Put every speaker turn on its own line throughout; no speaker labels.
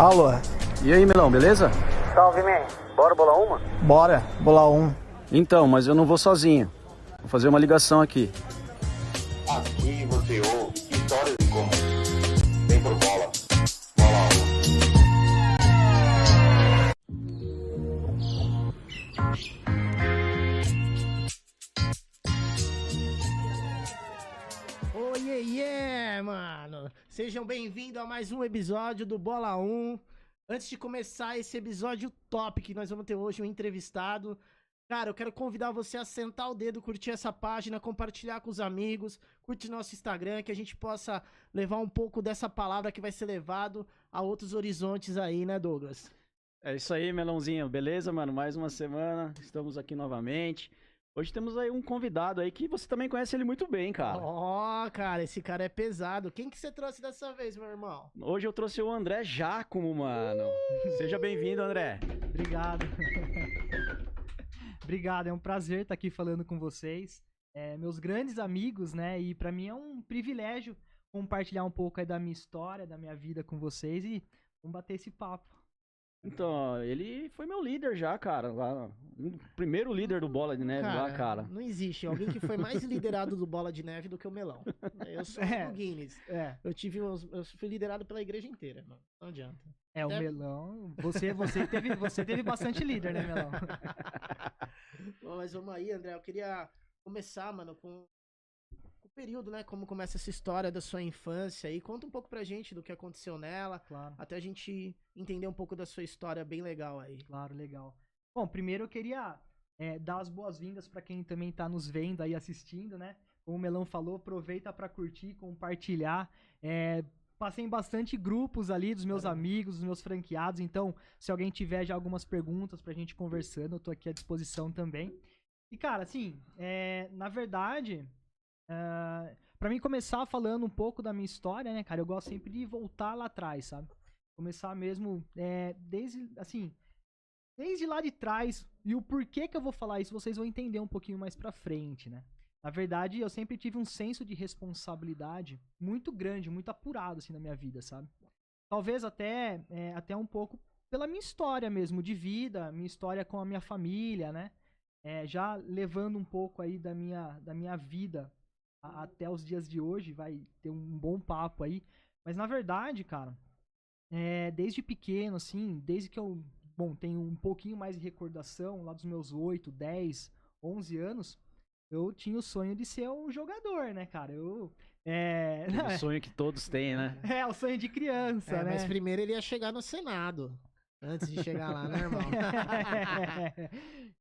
Alô,
E aí, Melão, beleza?
Salve, man. Bora bolar uma?
bora, bolar um.
Então, mas eu não vou sozinho. Vou fazer uma ligação aqui.
Aqui você ouve histórias em comum. Vem pro bola. Bola 1.
Oiê, mano! Sejam bem-vindos a mais um episódio do Bola 1. Antes de começar esse episódio top que nós vamos ter hoje um entrevistado, cara, eu quero convidar você a sentar o dedo, curtir essa página, compartilhar com os amigos, curtir nosso Instagram, que a gente possa levar um pouco dessa palavra que vai ser levado a outros horizontes aí, né, Douglas?
É isso aí, Melãozinho. Beleza, mano? Mais uma semana. Estamos aqui novamente. Hoje temos aí um convidado aí que você também conhece ele muito bem, cara.
Ó, cara, esse cara é pesado. Quem que você trouxe dessa vez, meu irmão?
Hoje eu trouxe o André Giacomo, mano. Seja bem-vindo, André.
Obrigado. Obrigado, é um prazer estar aqui falando com vocês. Meus grandes amigos, né? E pra mim é um privilégio compartilhar um pouco aí da minha história, da minha vida com vocês e vamos bater esse papo.
Então, ó, ele foi meu líder já, cara. Lá, o primeiro líder do Bola de Neve lá, cara.
Não existe alguém que foi mais liderado do Bola de Neve do que o Melão. Eu sou o Guinness. Eu fui liderado pela igreja inteira, mano. Não adianta.
O Melão. Você teve bastante líder, né, Melão?
Bom, mas vamos aí, André. Eu queria começar, mano, com o período, né? Como começa essa história da sua infância aí. Conta um pouco pra gente do que aconteceu nela.
Claro.
Até a gente entender um pouco da sua história bem legal aí.
Claro, legal. Bom, primeiro eu queria dar as boas-vindas pra quem também tá nos vendo aí, assistindo, né? Como o Melão falou, aproveita pra curtir, compartilhar. Passei em bastante grupos ali dos meus amigos, dos meus franqueados, então se alguém tiver já algumas perguntas pra gente conversando, eu tô aqui à disposição também. E cara, assim, na verdade, pra mim começar falando um pouco da minha história, né, cara, eu gosto sempre de voltar lá atrás, sabe? Começar mesmo desde lá de trás, e o porquê que eu vou falar isso, vocês vão entender um pouquinho mais pra frente, né? Na verdade, eu sempre tive um senso de responsabilidade muito grande, muito apurado, assim, na minha vida, sabe? Talvez até um pouco pela minha história mesmo, de vida, minha história com a minha família, né? Já levando um pouco aí da minha vida até os dias de hoje, vai ter um bom papo aí. Mas, na verdade, cara, desde pequeno, assim, desde que eu, tenho um pouquinho mais de recordação, lá dos meus 8, 10, 11 anos, eu tinha o sonho de ser um jogador, né, cara?
O sonho que todos têm, né?
O sonho de criança, né?
Mas primeiro ele ia chegar no Senado, antes de chegar lá, né, irmão?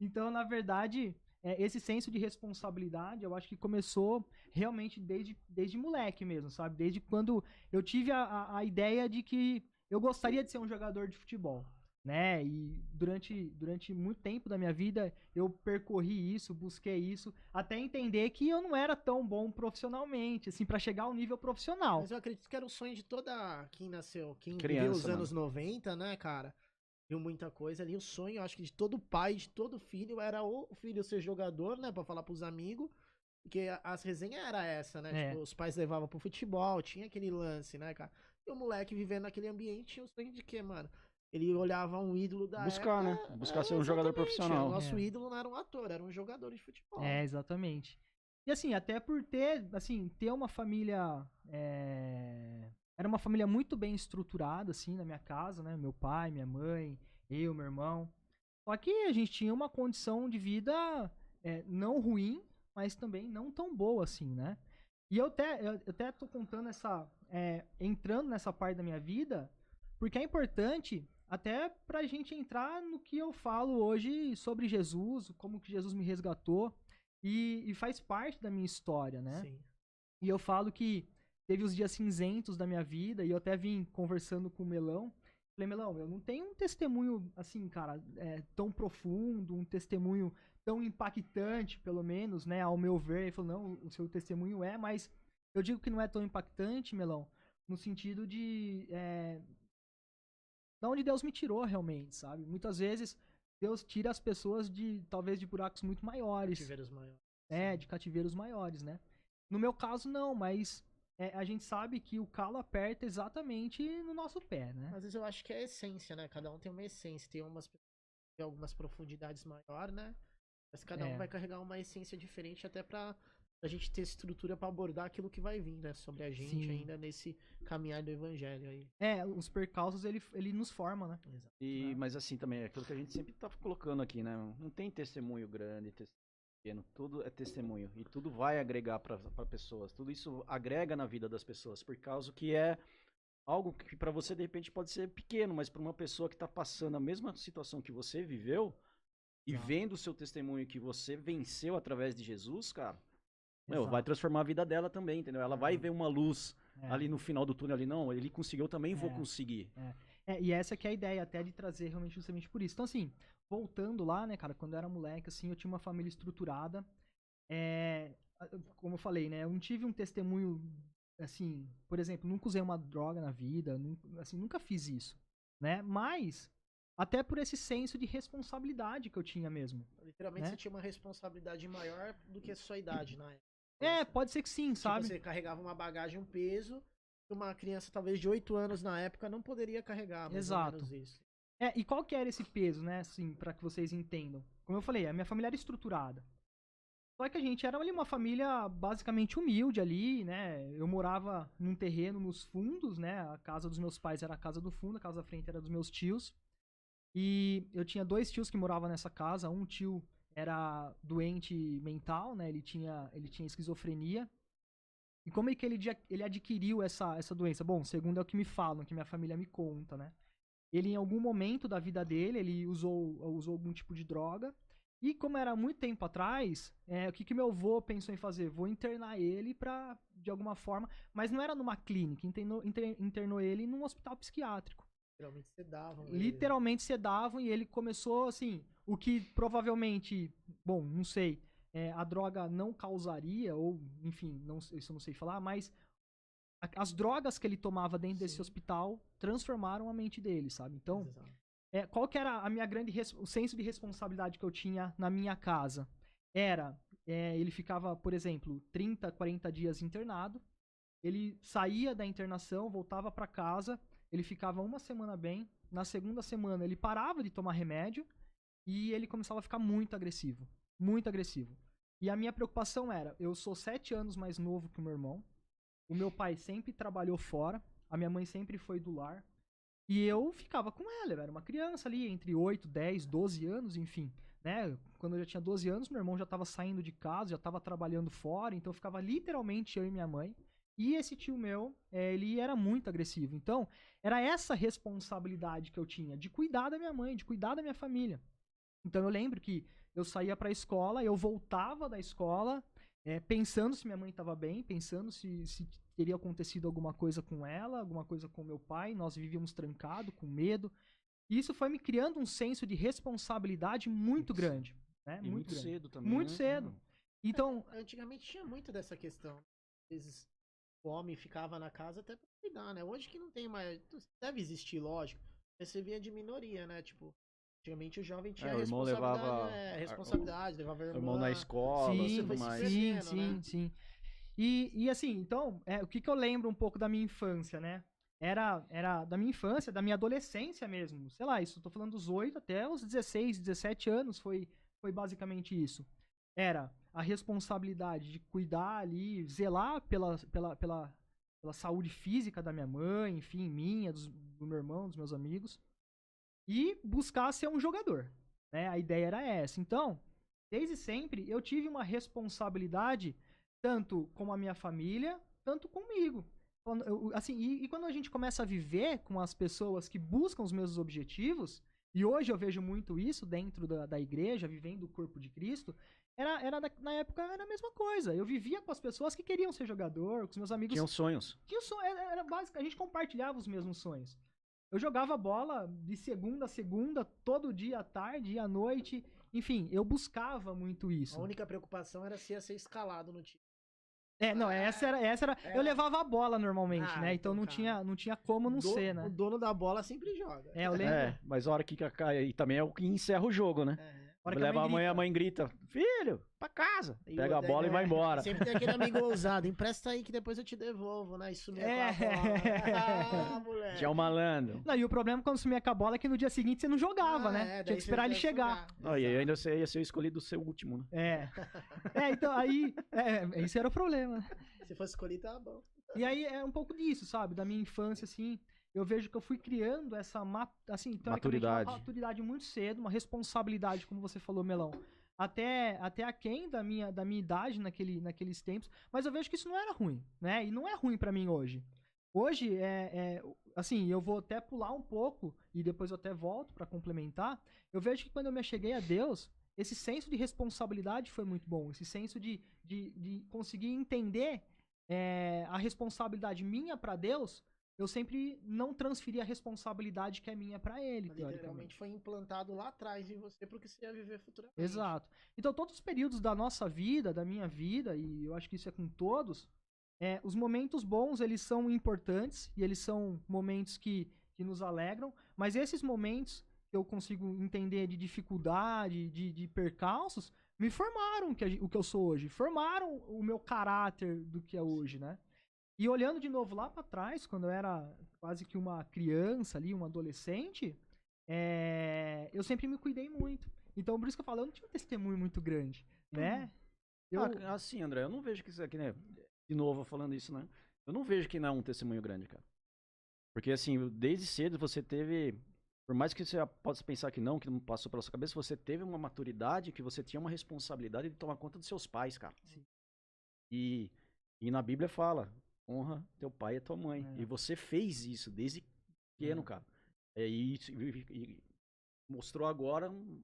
Então, na verdade, esse senso de responsabilidade, eu acho que começou realmente desde moleque mesmo, sabe? Desde quando eu tive a ideia de que eu gostaria de ser um jogador de futebol, né? E durante muito tempo da minha vida eu percorri isso, busquei isso, até entender que eu não era tão bom profissionalmente, assim, pra chegar ao nível profissional.
Mas eu acredito que era o sonho de toda quem nasceu, quem
Criança,
viveu os
mano.
anos 90, né, cara? Viu muita coisa ali. O sonho, eu acho que de todo pai, de todo filho, era o filho ser jogador, né? Pra falar pros amigos. Porque as resenhas era essa, né? Tipo, os pais levavam pro futebol, tinha aquele lance, né, cara? E o moleque vivendo naquele ambiente tinha o sonho de quê, mano? Ele olhava um ídolo da
Buscar,
época,
né? Buscar ser um jogador
exatamente.
profissional.
O nosso ídolo não era um ator, era um jogador de futebol.
Exatamente. E assim, até por ter uma família. Era uma família muito bem estruturada, assim, na minha casa, né? Meu pai, minha mãe, eu, meu irmão. Só que a gente tinha uma condição de vida não ruim, mas também não tão boa assim, né? E eu até tô contando entrando nessa parte da minha vida, porque é importante até pra gente entrar no que eu falo hoje sobre Jesus, como que Jesus me resgatou, e faz parte da minha história, né?
Sim.
E eu falo que teve os dias cinzentos da minha vida, e eu até vim conversando com o Melão. Falei, Melão, eu não tenho um testemunho, assim, cara, tão profundo, um testemunho tão impactante, pelo menos, né, ao meu ver. Ele falou, não, o seu testemunho mas eu digo que não é tão impactante, Melão, no sentido de onde Deus me tirou realmente, sabe? Muitas vezes Deus tira as pessoas talvez de buracos muito maiores.
Cativeiros maiores.
De cativeiros maiores, né? No meu caso, não, mas a gente sabe que o calo aperta exatamente no nosso pé, né?
Às vezes eu acho que é a essência, né? Cada um tem uma essência. Tem umas pessoas que têm algumas profundidades maior, né? Mas cada um vai carregar uma essência diferente até pra gente ter estrutura pra abordar aquilo que vai vir, né? Sobre a gente
Sim.
ainda nesse caminhar do evangelho aí.
Os percalços, ele nos forma, né?
E, mas assim também, é aquilo que a gente sempre tá colocando aqui, né? Não tem testemunho grande, testemunho pequeno, tudo é testemunho. E tudo vai agregar para pessoas. Tudo isso agrega na vida das pessoas, por causa que é algo que para você de repente pode ser pequeno, mas para uma pessoa que tá passando a mesma situação que você viveu e vendo o seu testemunho que você venceu através de Jesus, cara, meu, vai transformar a vida dela também, entendeu? Ela vai ver uma luz ali no final do túnel ali, não, ele conseguiu, eu também vou conseguir.
E essa que é a ideia até de trazer realmente justamente por isso. Então, assim, voltando lá, né, cara, quando eu era moleque, assim, eu tinha uma família estruturada. Como eu falei, né, eu não tive um testemunho, assim, por exemplo, nunca usei uma droga na vida, nunca fiz isso, né? Mas, até por esse senso de responsabilidade que eu tinha mesmo.
Literalmente
né?
você tinha uma responsabilidade maior do que a sua idade na época.
Pode ser que sim,
Tipo,
sabe?
você carregava uma bagagem, um peso, que uma criança talvez de 8 anos na época não poderia carregar, mais
Exato.
ou menos isso.
E qual que era esse peso, né, assim, pra que vocês entendam? Como eu falei, a minha família era estruturada. Só que a gente era ali uma família basicamente humilde ali, né? Eu morava num terreno nos fundos, né? A casa dos meus pais era a casa do fundo, a casa da frente era dos meus tios. E eu tinha 2 tios que moravam nessa casa. Um tio era doente mental, né? Ele tinha esquizofrenia. E como é que ele adquiriu essa doença? Bom, segundo é o que me falam, que minha família me conta, né? Ele, em algum momento da vida dele, ele usou algum tipo de droga. E como era muito tempo atrás, o que meu avô pensou em fazer? Vou internar ele de alguma forma, mas não era numa clínica, internou ele num hospital psiquiátrico.
Literalmente sedavam.
Literalmente sedavam, e ele começou, assim, o que provavelmente, bom, não sei, a droga não causaria, ou, enfim, isso eu não sei falar, mas as drogas que ele tomava dentro desse hospital transformaram a mente dele, sabe? Então, qual que era a minha o senso de responsabilidade que eu tinha na minha casa? Ele ficava, por exemplo, 30, 40 dias internado, ele saía da internação, voltava para casa, ele ficava uma semana bem, na segunda semana ele parava de tomar remédio e ele começava a ficar muito agressivo, muito agressivo. E a minha preocupação era, eu sou 7 anos mais novo que o meu irmão, o meu pai sempre trabalhou fora, a minha mãe sempre foi do lar, e eu ficava com ela, eu era uma criança ali, entre 8, 10, 12 anos, enfim, né? Quando eu já tinha 12 anos, meu irmão já estava saindo de casa, já estava trabalhando fora, então eu ficava literalmente eu e minha mãe. E esse tio meu, ele era muito agressivo. Então, era essa responsabilidade que eu tinha, de cuidar da minha mãe, de cuidar da minha família. Então, eu lembro que eu saía pra escola, eu voltava da escola, pensando se minha mãe estava bem, pensando se teria acontecido alguma coisa com ela, alguma coisa com meu pai. Nós vivíamos trancados, com medo. E isso foi me criando um senso de responsabilidade muito grande. Né?
E muito
grande.
cedo também.
Muito
né?
cedo. Então,
Antigamente tinha muito dessa questão. Às vezes o homem ficava na casa até pra cuidar, né? Hoje que não tem mais. Deve existir, lógico. Mas você via de minoria, né? Tipo, antigamente o jovem tinha
o irmão
responsabilidade, levava a
O
irmã
irmão na escola,
sim,
tudo mais.
sim. E assim, então, o que eu lembro um pouco da minha infância, né? Era da minha infância, da minha adolescência mesmo. Sei lá, isso eu tô falando dos 8 até os 16, 17 anos, foi basicamente isso. Era a responsabilidade de cuidar ali, zelar pela saúde física da minha mãe, enfim, minha, do meu irmão, dos meus amigos. E buscar ser um jogador, né? A ideia era essa. Então, desde sempre, eu tive uma responsabilidade tanto com a minha família, tanto comigo. E quando a gente começa a viver com as pessoas que buscam os mesmos objetivos, e hoje eu vejo muito isso dentro da igreja, vivendo o corpo de Cristo, na época era a mesma coisa. Eu vivia com as pessoas que queriam ser jogador, com os meus amigos.
Tinham sonhos.
Era básico, a gente compartilhava os mesmos sonhos. Eu jogava bola de segunda a segunda, todo dia à tarde e à noite. Enfim, eu buscava muito isso.
A única preocupação era se ia ser escalado no time.
Essa era. Eu levava a bola normalmente, né? Então não tinha como não ser, né?
O dono da bola sempre joga.
Eu lembro.
Mas a hora que cai aí também é o que encerra o jogo, né?
hora que
Leva a
grita.
mãe grita, filho, pra casa.
E
Pega a
o-
bola e vai embora.
Sempre tem aquele amigo ousado, empresta aí que depois eu te devolvo, né? Isso mesmo.
É.
Ah, moleque.
Já é um malandro.
Não, e o problema quando sumia com a bola é que no dia seguinte você não jogava, né? Tinha
daí
que esperar
você
ele
ia
chegar.
jogar.
Não, e ainda você ia ser o escolhido ser o último, né?
Então aí, esse era o problema.
Se fosse escolhido, tava bom.
E aí é um pouco disso, sabe? Da minha infância, assim, eu vejo que eu fui criando essa, assim, teoricamente,
Maturidade.
uma maturidade muito cedo, uma responsabilidade, como você falou, Melão. Até aquém da minha idade naqueles tempos, mas eu vejo que isso não era ruim, né? E não é ruim pra mim hoje. Hoje, assim, eu vou até pular um pouco, e depois eu até volto pra complementar, eu vejo que quando eu me acheguei a Deus, esse senso de responsabilidade foi muito bom, esse senso de conseguir entender a responsabilidade minha pra Deus, eu sempre não transferi a responsabilidade que é minha pra ele,
Mas
teoricamente.
literalmente foi implantado lá atrás em você pro que você ia viver futuramente.
Exato. Então, todos os períodos da nossa vida, da minha vida, e eu acho que isso é com todos, os momentos bons, eles são importantes, e eles são momentos que nos alegram, mas esses momentos que eu consigo entender de dificuldade, de percalços, me formaram o que eu sou hoje, formaram o meu caráter do que é hoje, né? E olhando de novo lá pra trás, quando eu era quase que uma criança ali, um adolescente, eu sempre me cuidei muito. Então, por isso que eu falo, eu não tinha um testemunho muito grande, né?
Assim, André, eu não vejo que isso aqui, né? De novo falando isso, né? Eu não vejo que não é um testemunho grande, cara. Porque, assim, desde cedo você teve. Por mais que você possa pensar que não passou pela sua cabeça, você teve uma maturidade que você tinha uma responsabilidade de tomar conta dos seus pais, cara.
Sim.
E na Bíblia fala, honra teu pai e tua mãe.
É.
E você fez isso desde pequeno, cara. E mostrou agora uma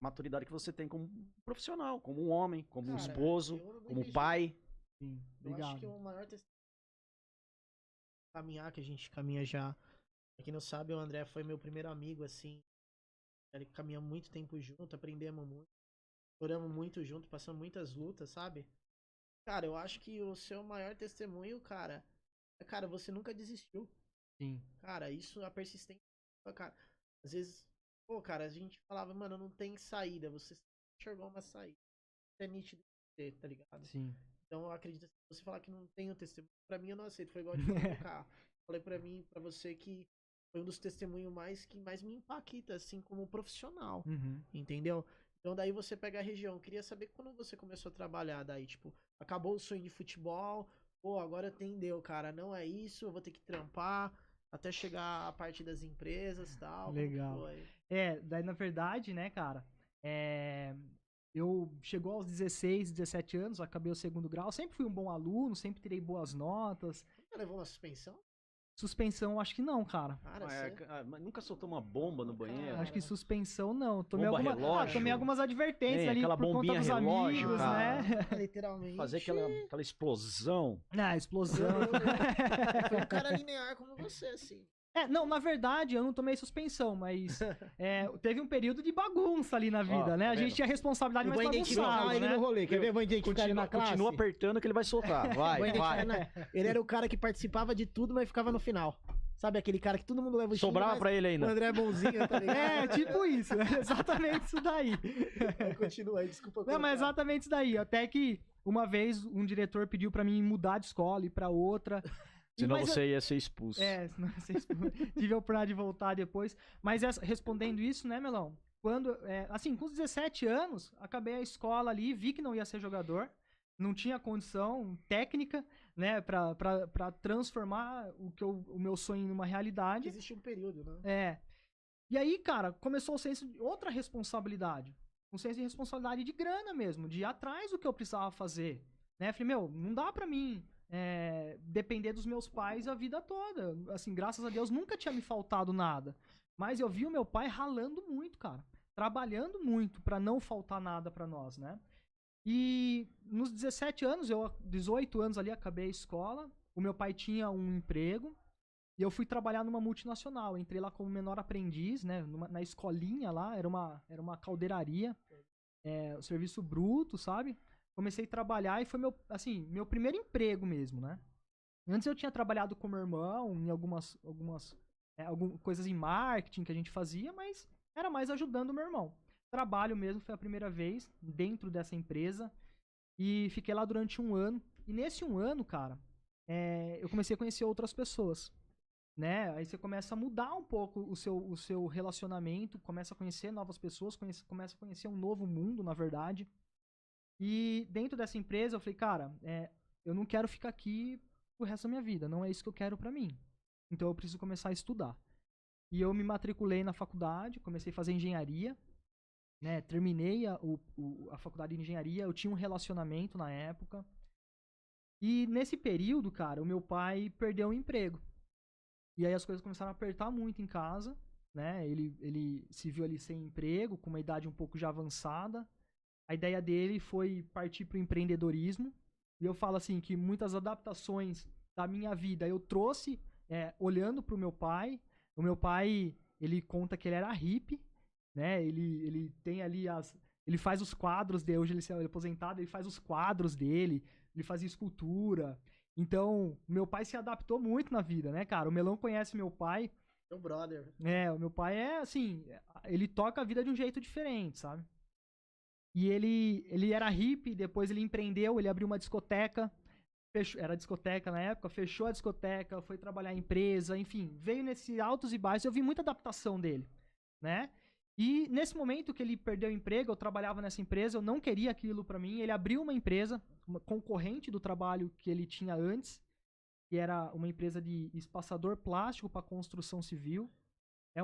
maturidade que você tem como profissional, como um homem, como um
Cara,
esposo,
eu não
como
entendi.
pai.
Sim,
Eu acho que
obrigado.
o maior testemunho caminhar, que a gente caminha já. Pra quem não sabe, o André foi meu primeiro amigo, assim. Ele caminha muito tempo junto, aprendemos muito. Oramos muito junto, passamos muitas lutas, sabe? Cara, eu acho que o seu maior testemunho, cara, cara, você nunca desistiu.
Sim.
Cara, isso, a persistência, cara. Às vezes, pô, cara, a gente falava, mano, não tem saída. Você enxergou uma saída. É nítido de ter, tá ligado?
Sim.
Então eu acredito que se você falar que não tem um testemunho, pra mim eu não aceito. Foi igual de do carro. Falei pra você que foi um dos testemunhos que mais me impacta, assim, como profissional.
Uhum.
Entendeu? Então daí você pega a região. Queria saber quando você começou a trabalhar daí, tipo, acabou o sonho de futebol, pô, agora atendeu, cara, não é isso, eu vou ter que trampar até chegar a parte das empresas e tal. como que
Legal.
foi?
Daí na verdade, né, cara, eu chegou aos 16, 17 anos, acabei o segundo grau, sempre fui um bom aluno, sempre tirei boas notas.
Nunca levou uma suspensão?
Suspensão, acho que não, cara.
Cara,
Mas nunca soltou uma bomba no banheiro?
Acho que suspensão não. Tomei,
Bomba relógio.
tomei algumas advertências ali
Aquela
por conta
bombinha
dos
relógio,
amigos,
cara.
né?
literalmente.
Fazer aquela explosão.
Explosão.
Foi um cara linear como você, assim.
Não, na verdade, eu não tomei suspensão, mas teve um período de bagunça ali na vida,
Ó,
né?
tá
A gente
vendo?
tinha responsabilidade
Eu
mais
vou identificar
bagunçada,
ele
né?
no rolê. Quer ver? Eu vou identificar ele na classe.
Continua apertando que ele vai soltar. Vai,
Vou identificar
vai.
Ele era o cara que participava de tudo, mas ficava no final. Sabe aquele cara que todo mundo leva o xingo,
Sobrava
mas
pra ele
o
ainda.
André é bonzinho, tá ligado?
Tipo isso, exatamente isso daí.
Continua aí, desculpa.
Não, mas
cortar.
exatamente isso daí. Até que uma vez um diretor pediu pra mim mudar de escola e ir pra outra.
Senão
Mas
você ia ser expulso.
senão vocês tive a oportunidade de voltar depois. Mas respondendo isso, né, Melão? Quando, assim, com 17 anos, acabei a escola ali, vi que não ia ser jogador, não tinha condição técnica, né, pra transformar o meu sonho numa realidade.
Existe um período, né?
E aí, cara, começou o senso de outra responsabilidade. Um senso de responsabilidade de grana mesmo, de ir atrás do que eu precisava fazer. Né? Falei, não dá pra mim depender dos meus pais a vida toda. Assim, graças a Deus nunca tinha me faltado nada. Mas eu vi o meu pai ralando muito, cara. Trabalhando muito pra não faltar nada pra nós, né? E nos 17 anos, 18 anos ali, acabei a escola. O meu pai tinha um emprego. E eu fui trabalhar numa multinacional. Entrei lá como menor aprendiz, né? Na escolinha lá, era uma caldeiraria. O serviço bruto, sabe? Comecei a trabalhar e foi meu primeiro emprego mesmo, né? Antes eu tinha trabalhado com meu irmão em algumas coisas em marketing que a gente fazia, mas era mais ajudando o meu irmão. trabalho mesmo foi a primeira vez dentro dessa empresa. E fiquei lá durante 1 ano. E nesse 1 ano, cara, eu comecei a conhecer outras pessoas, né? Aí você começa a mudar um pouco o seu relacionamento, começa a conhecer novas pessoas, começa a conhecer um novo mundo, na verdade. E dentro dessa empresa eu falei, cara, eu não quero ficar aqui o resto da minha vida, não é isso que eu quero pra mim. Então eu preciso começar a estudar. E eu me matriculei na faculdade, comecei a fazer engenharia, né? Terminei a faculdade de engenharia, eu tinha um relacionamento na época. E nesse período, cara, o meu pai perdeu o emprego. E aí as coisas começaram a apertar muito em casa, né? Ele se viu ali sem emprego, com uma idade um pouco já avançada. A ideia dele foi partir para o empreendedorismo. E eu falo assim que muitas adaptações da minha vida eu trouxe olhando para o meu pai. O meu pai, ele conta que ele era hippie, né? Ele tem ali ele faz os quadros dele, hoje ele é aposentado, ele faz os quadros dele, ele fazia escultura. Então, meu pai se adaptou muito na vida, né, cara? O Melão conhece meu pai.
Meu brother.
O meu pai assim, ele toca a vida de um jeito diferente, sabe? E ele era hippie, depois ele empreendeu, ele abriu uma discoteca, era discoteca na época, fechou a discoteca, foi trabalhar em empresa, enfim, veio nesses altos e baixos, eu vi muita adaptação dele, né? E nesse momento que ele perdeu o emprego, eu trabalhava nessa empresa, eu não queria aquilo pra mim, ele abriu uma empresa, uma concorrente do trabalho que ele tinha antes, que era uma empresa de espaçador plástico para construção civil. É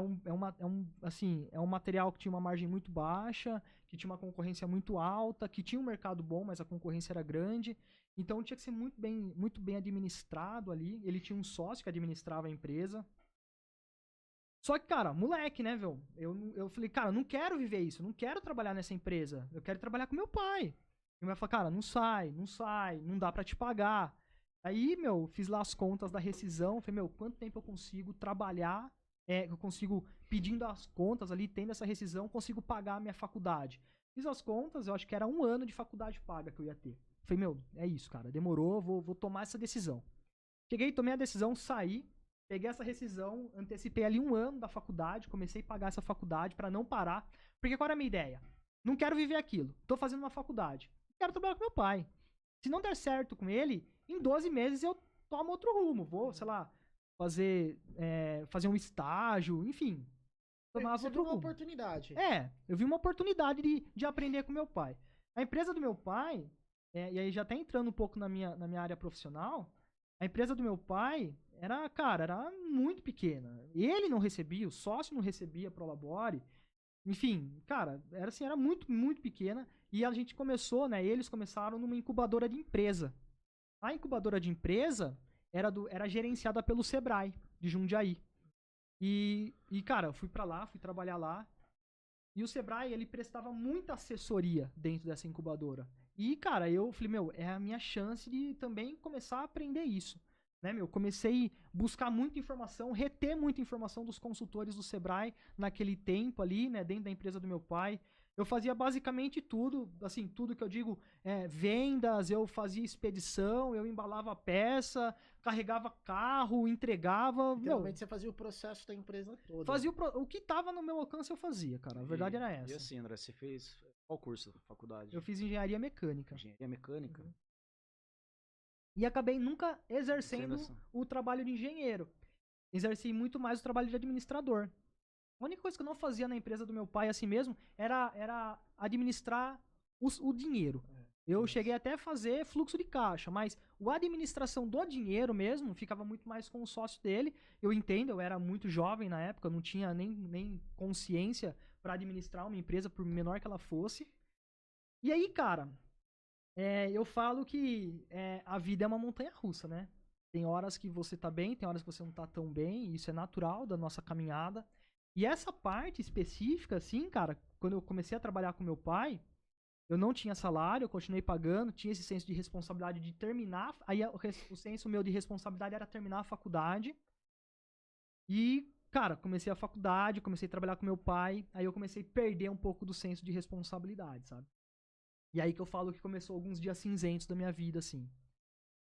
um material que tinha uma margem muito baixa, que tinha uma concorrência muito alta, que tinha um mercado bom, mas a concorrência era grande. Então tinha que ser muito bem administrado ali. Ele tinha um sócio que administrava a empresa. Só que, cara, moleque, né, velho? Eu falei, cara, não quero viver isso, não quero trabalhar nessa empresa. Eu quero trabalhar com meu pai. E meu pai falou, cara, não sai, não dá pra te pagar. Aí, fiz lá as contas da rescisão. Falei, quanto tempo eu consigo trabalhar? Eu consigo, pedindo as contas ali, tendo essa rescisão, consigo pagar a minha faculdade. Fiz as contas, eu acho que era 1 ano de faculdade paga que eu ia ter. Falei, é isso, cara, demorou, vou tomar essa decisão. Cheguei, tomei a decisão, saí, peguei essa rescisão, antecipei ali 1 ano da faculdade, comecei a pagar essa faculdade pra não parar. Porque qual era a minha ideia? Não quero viver aquilo, tô fazendo uma faculdade, quero trabalhar com meu pai. Se não der certo com ele, em 12 meses eu tomo outro rumo, vou, sei lá, fazer um estágio, enfim.
Você viu uma oportunidade.
Eu vi uma oportunidade de aprender com meu pai. A empresa do meu pai, e aí já tá entrando um pouco na minha área profissional, a empresa do meu pai era muito pequena. Ele não recebia, o sócio não recebia Prolabore. Enfim, cara, era muito, muito pequena. E a gente começou, né? Eles começaram numa incubadora de empresa. A incubadora de empresa era gerenciada pelo Sebrae, de Jundiaí. E cara, eu fui pra lá, fui trabalhar lá. E o Sebrae, ele prestava muita assessoria dentro dessa incubadora. E, cara, eu falei, é a minha chance de também começar a aprender isso. Né, comecei a buscar muita informação, reter muita informação dos consultores do Sebrae naquele tempo ali, né, dentro da empresa do meu pai. Eu fazia basicamente tudo, assim, tudo que eu digo, vendas, eu fazia expedição, eu embalava peça, carregava carro, entregava.
Realmente você fazia o processo da empresa toda.
Fazia o que tava no meu alcance eu fazia, cara. A verdade era essa.
E assim, André, você fez qual curso da faculdade?
Eu fiz engenharia mecânica.
Engenharia mecânica?
Uhum. E acabei nunca exercendo o trabalho de engenheiro. Exerci muito mais o trabalho de administrador. A única coisa que eu não fazia na empresa do meu pai assim mesmo era administrar o dinheiro. Eu cheguei até a fazer fluxo de caixa, mas a administração do dinheiro mesmo ficava muito mais com o sócio dele. Eu entendo, eu era muito jovem na época, não tinha nem consciência para administrar uma empresa, por menor que ela fosse. E aí, cara, eu falo que a vida é uma montanha-russa, né? Tem horas que você tá bem, tem horas que você não tá tão bem, isso é natural da nossa caminhada. E essa parte específica, assim, cara, quando eu comecei a trabalhar com meu pai, eu não tinha salário, eu continuei pagando, tinha esse senso de responsabilidade de terminar, aí o senso meu de responsabilidade era terminar a faculdade. E, cara, comecei a faculdade, comecei a trabalhar com meu pai, aí eu comecei a perder um pouco do senso de responsabilidade, sabe? E aí que eu falo que começou alguns dias cinzentos da minha vida, assim.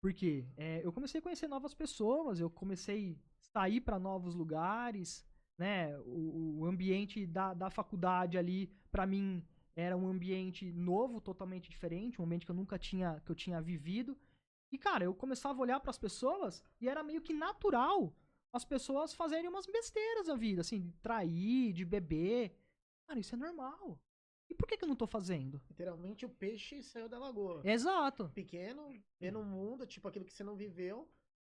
Por quê? Eu comecei a conhecer novas pessoas, eu comecei a sair para novos lugares, né? O ambiente da faculdade ali, pra mim, era um ambiente novo, totalmente diferente, um ambiente que eu tinha vivido. E, cara, eu começava a olhar pras pessoas e era meio que natural as pessoas fazerem umas besteiras na vida, assim, de trair, de beber. Cara, isso é normal. E por que eu não tô fazendo?
Literalmente o peixe saiu da lagoa.
Exato.
Pequeno, vendo o mundo, tipo aquilo que você não viveu,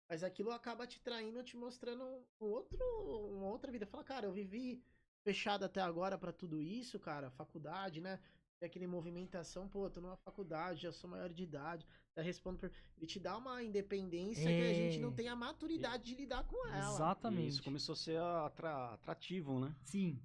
mas aquilo acaba te traindo, te mostrando uma outra vida. Fala, cara, eu vivi fechado até agora pra tudo isso, cara, faculdade, né? Tem aquele movimentação, pô, tô numa faculdade, já sou maior de idade, já respondo por... Ele te dá uma independência que a gente não tem a maturidade de lidar com ela.
E
Exatamente.
isso começou a ser atrativo, né?
Sim.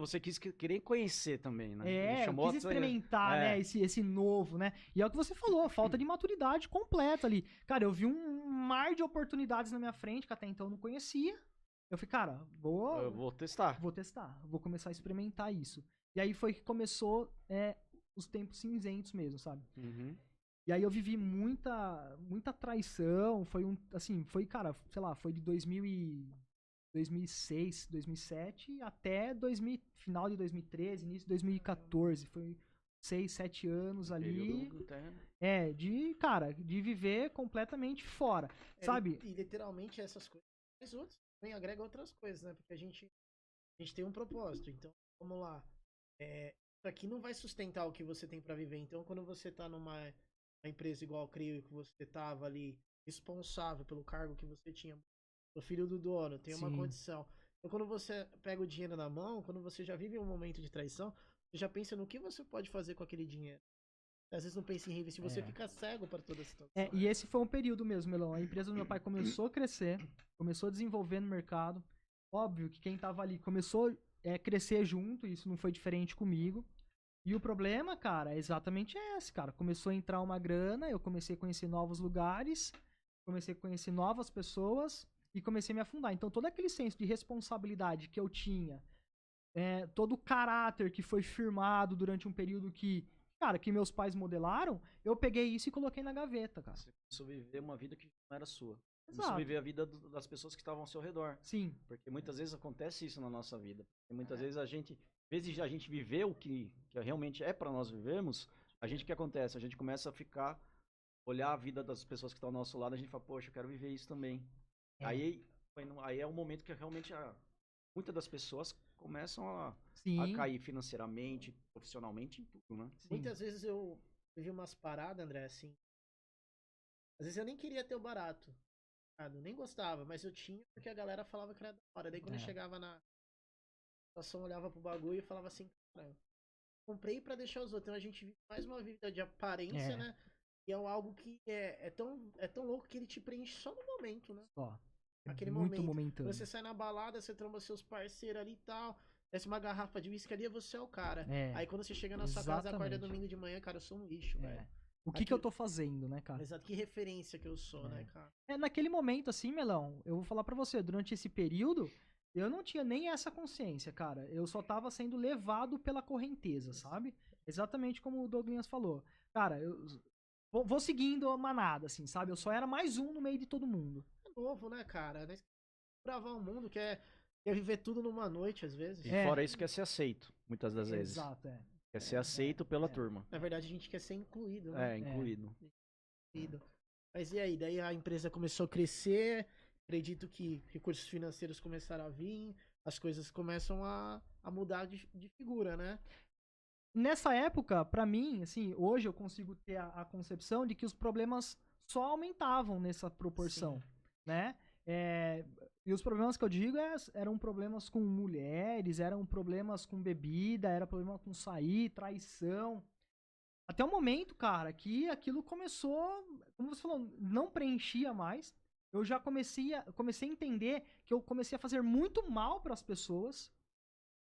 Você quis querer conhecer também, né? Ele
Eu quis experimentar, né, esse novo, né? E é o que você falou, falta de maturidade completa ali. Cara, eu vi um mar de oportunidades na minha frente que até então eu não conhecia. Eu falei, cara,
Eu vou testar.
vou testar, vou começar a experimentar isso. E aí foi que começou os tempos cinzentos mesmo, sabe?
Uhum.
E aí eu vivi muita traição, cara, sei lá, foi de 2006, 2007 até final de 2013, início de 2014. Foi 6, 7 anos ali. De viver completamente fora, sabe?
E literalmente essas coisas, mas outros também agregam outras coisas, né? Porque a gente tem um propósito. Então, vamos lá. Isso aqui não vai sustentar o que você tem pra viver. Então, quando você tá numa empresa igual, creio que você tava ali, responsável pelo cargo que você tinha, o filho do dono, tem uma condição. Então, quando você pega o dinheiro na mão, quando você já vive um momento de traição, você já pensa no que você pode fazer com aquele dinheiro. Às vezes não pensa em reinvestir, você fica cego para toda a situação.
E esse foi um período mesmo, Melão. A empresa do meu pai começou a crescer, começou a desenvolver no mercado. Óbvio que quem tava ali começou a crescer junto, isso não foi diferente comigo. E o problema, cara, é exatamente esse, cara. Começou a entrar uma grana, eu comecei a conhecer novos lugares, comecei a conhecer novas pessoas e comecei a me afundar. Então, todo aquele senso de responsabilidade que eu tinha, todo o caráter que foi firmado durante um período que meus pais modelaram, eu peguei isso e coloquei na gaveta, cara.
Você começou a viver uma vida que não era sua.
Exato.
Começou a viver a vida das pessoas que estavam ao seu redor.
Sim.
Porque muitas vezes acontece isso na nossa vida. Porque muitas vezes a gente viveu o que realmente é para nós vivermos, o que acontece? A gente começa a olhar a vida das pessoas que estão ao nosso lado, a gente fala, poxa, eu quero viver isso também. Aí é um momento que realmente muitas das pessoas começam a cair financeiramente, profissionalmente, em tudo, né?
Sim. Muitas vezes eu vi umas paradas, André, assim. Às vezes eu nem queria ter o barato. Eu nem gostava, mas eu tinha porque a galera falava que era da hora. Daí quando eu chegava na situação, olhava pro bagulho e falava assim, cara, comprei pra deixar os outros. Então a gente vive mais uma vida de aparência, né? E é algo que é tão louco que ele te preenche só no momento, né?
Só.
Aquele
muito
momento.
momentâneo.
Você sai na balada, você tromba seus parceiros ali e tal. Desce uma garrafa de uísque ali, você é o cara. Aí quando você chega na sua casa, acorda domingo de manhã, cara, eu sou um lixo, velho.
O que eu tô fazendo, né, cara?
Exato, que referência que eu sou, né, cara?
Naquele momento, assim, Melão, eu vou falar pra você, durante esse período, eu não tinha nem essa consciência, cara. Eu só tava sendo levado pela correnteza, sabe? Exatamente como o Douglas falou. Cara, eu vou seguindo a manada, assim, sabe? Eu só era mais um no meio de todo mundo.
É novo, né, cara? Bravar o mundo, quer viver tudo numa noite, às vezes.
E fora isso, quer ser aceito, muitas das vezes.
Exato,
Quer ser aceito pela turma.
Na verdade, a gente quer ser incluído, né?
Incluído.
Mas e aí? Daí a empresa começou a crescer, acredito que recursos financeiros começaram a vir, as coisas começam a mudar de figura, né?
Nessa época, pra mim, assim, hoje eu consigo ter a concepção de que os problemas só aumentavam nessa proporção, né? E os problemas que eu digo eram problemas com mulheres, eram problemas com bebida, era problema com sair, traição. Até o momento, cara, que aquilo começou, como você falou, não preenchia mais. Eu já comecei a entender que eu comecei a fazer muito mal pras pessoas.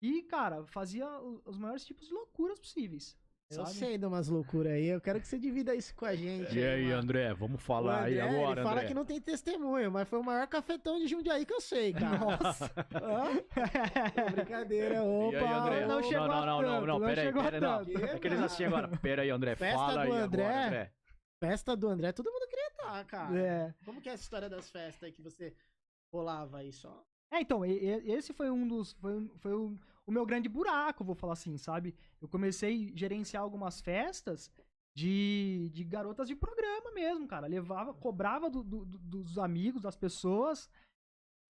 E, cara, fazia os maiores tipos de loucuras possíveis.
Eu sei de umas loucuras aí, eu quero que você divida isso com a gente.
E aí, André, vamos falar
André,
aí agora,
ele fala
André.
que não tem testemunho, mas foi o maior cafetão de Jundiaí que eu sei, cara.
Nossa.
Brincadeira, opa.
E aí, André?
Não chegou a tanto, não
pera
chegou a
aí, não.
tanto.
É aqueles assim agora. Pera aí, André,
Festa
fala
do
aí
André.
agora, André.
Festa do André, todo mundo queria estar, cara.
É.
Como que é essa história das festas aí que você rolava aí só?
Então, esse foi um dos. Foi o meu grande buraco, vou falar assim, sabe? Eu comecei a gerenciar algumas festas de garotas de programa mesmo, cara. Cobrava dos amigos, das pessoas.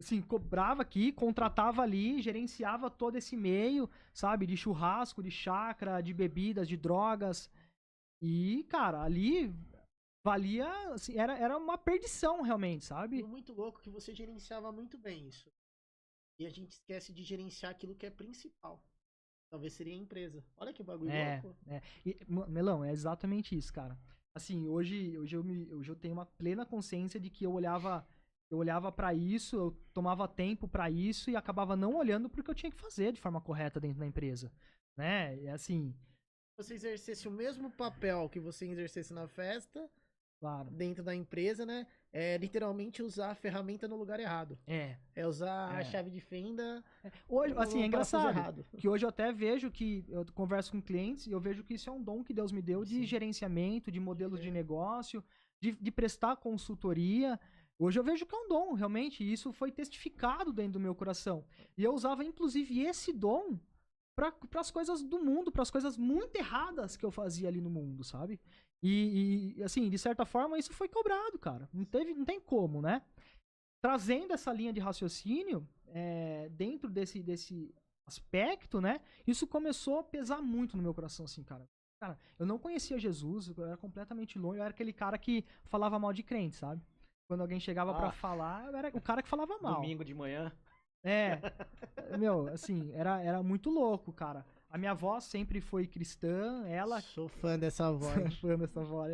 Assim, cobrava aqui, contratava ali, gerenciava todo esse meio, sabe? De churrasco, de chácara, de bebidas, de drogas. E, cara, ali valia, assim, era uma perdição realmente, sabe?
Muito louco que você gerenciava muito bem isso. E a gente esquece de gerenciar aquilo que é principal. Talvez seria a empresa. Olha que bagulho louco.
Melão, é exatamente isso, cara. Assim, hoje eu tenho uma plena consciência de que eu olhava pra isso, eu tomava tempo pra isso e acabava não olhando porque eu tinha que fazer de forma correta dentro da empresa, né? É assim,
Se você exercesse o mesmo papel que você exercesse na festa,
claro.
dentro da empresa, né? É literalmente usar a ferramenta no lugar errado. É usar a chave de fenda.
Hoje, assim, é engraçado
errado.
que hoje eu até vejo que eu converso com clientes e eu vejo que isso é um dom que Deus me deu de gerenciamento, de modelos de negócio, de prestar consultoria. Hoje eu vejo que é um dom, realmente, e isso foi testificado dentro do meu coração. E eu usava, inclusive, esse dom para as coisas do mundo, para as coisas muito erradas que eu fazia ali no mundo, sabe? E assim, de certa forma, isso foi cobrado, cara. Não tem como, né? Trazendo essa linha de raciocínio, dentro desse aspecto, né? Isso começou a pesar muito no meu coração, assim, cara. Cara, eu não conhecia Jesus, eu era completamente longe, eu era aquele cara que falava mal de crente, sabe? Quando alguém chegava pra falar, eu era o cara que falava mal.
Domingo de manhã.
Meu, assim, era muito louco, cara. A minha avó sempre foi cristã, ela...
Sou fã dessa voz.
fã dessa avó,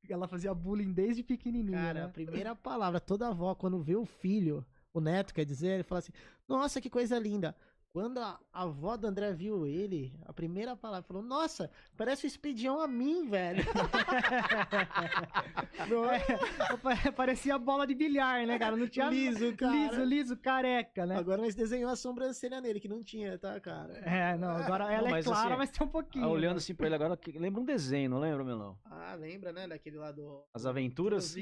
Ela fazia bullying desde pequenininha,
Cara,
né?
a primeira palavra, toda avó, quando vê o filho, o neto, quer dizer, ele fala assim, nossa, que coisa linda. Quando a avó do André viu ele, a primeira palavra falou, nossa, parece o Expedião a mim, velho.
Parecia bola de bilhar, né, cara? Não tinha
liso, cara.
Liso, careca, né?
Agora nós desenhou a sobrancelha nele, que não tinha, tá, cara?
Não, agora ela é clara,
assim,
mas tem um pouquinho.
Olhando assim pra ele agora, lembra um desenho, não lembra, Melão?
Ah, lembra, né, daquele lá do...
As Aventuras?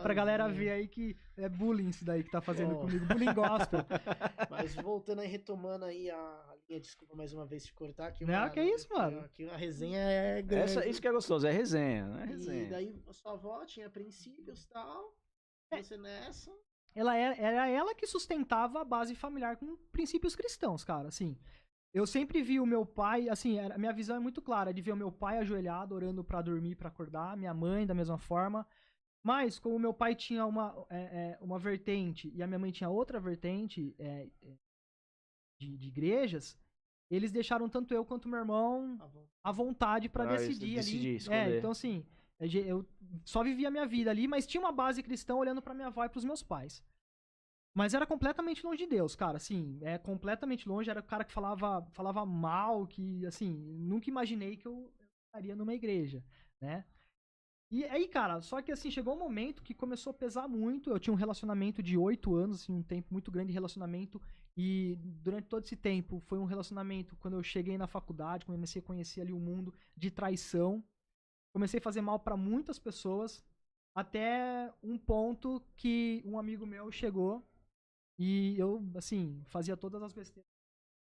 Pra galera ver aí que é bullying isso daí que tá fazendo comigo, bullying gospel.
Mas voltando aí, retomando aí a linha, desculpa mais uma vez te cortar. Aqui
que é isso, mano.
Aqui a resenha é grande.
Isso que é gostoso, é resenha, né? Resenha.
E daí a sua avó tinha princípios e tal, você nessa...
Era ela que sustentava a base familiar com princípios cristãos, cara, assim. Eu sempre vi o meu pai, assim, a minha visão é muito clara, de ver o meu pai ajoelhado, orando pra dormir, pra acordar, minha mãe da mesma forma. Mas, como meu pai tinha uma vertente e a minha mãe tinha outra vertente de igrejas, eles deixaram tanto eu quanto meu irmão à vontade pra decidir ali.
Escolher.
Então, assim, eu só vivia a minha vida ali, mas tinha uma base cristã olhando pra minha avó e pros meus pais. Mas era completamente longe de Deus, cara, assim, completamente longe, era o cara que falava mal, que, assim, nunca imaginei que eu estaria numa igreja, né? E aí, cara, só que assim, chegou um momento que começou a pesar muito. Eu tinha um relacionamento de 8 anos, assim, um tempo muito grande de relacionamento. E durante todo esse tempo, foi um relacionamento, quando eu cheguei na faculdade, comecei a conhecer ali o mundo de traição. Comecei a fazer mal pra muitas pessoas, até um ponto que um amigo meu chegou e eu, assim, fazia todas as besteiras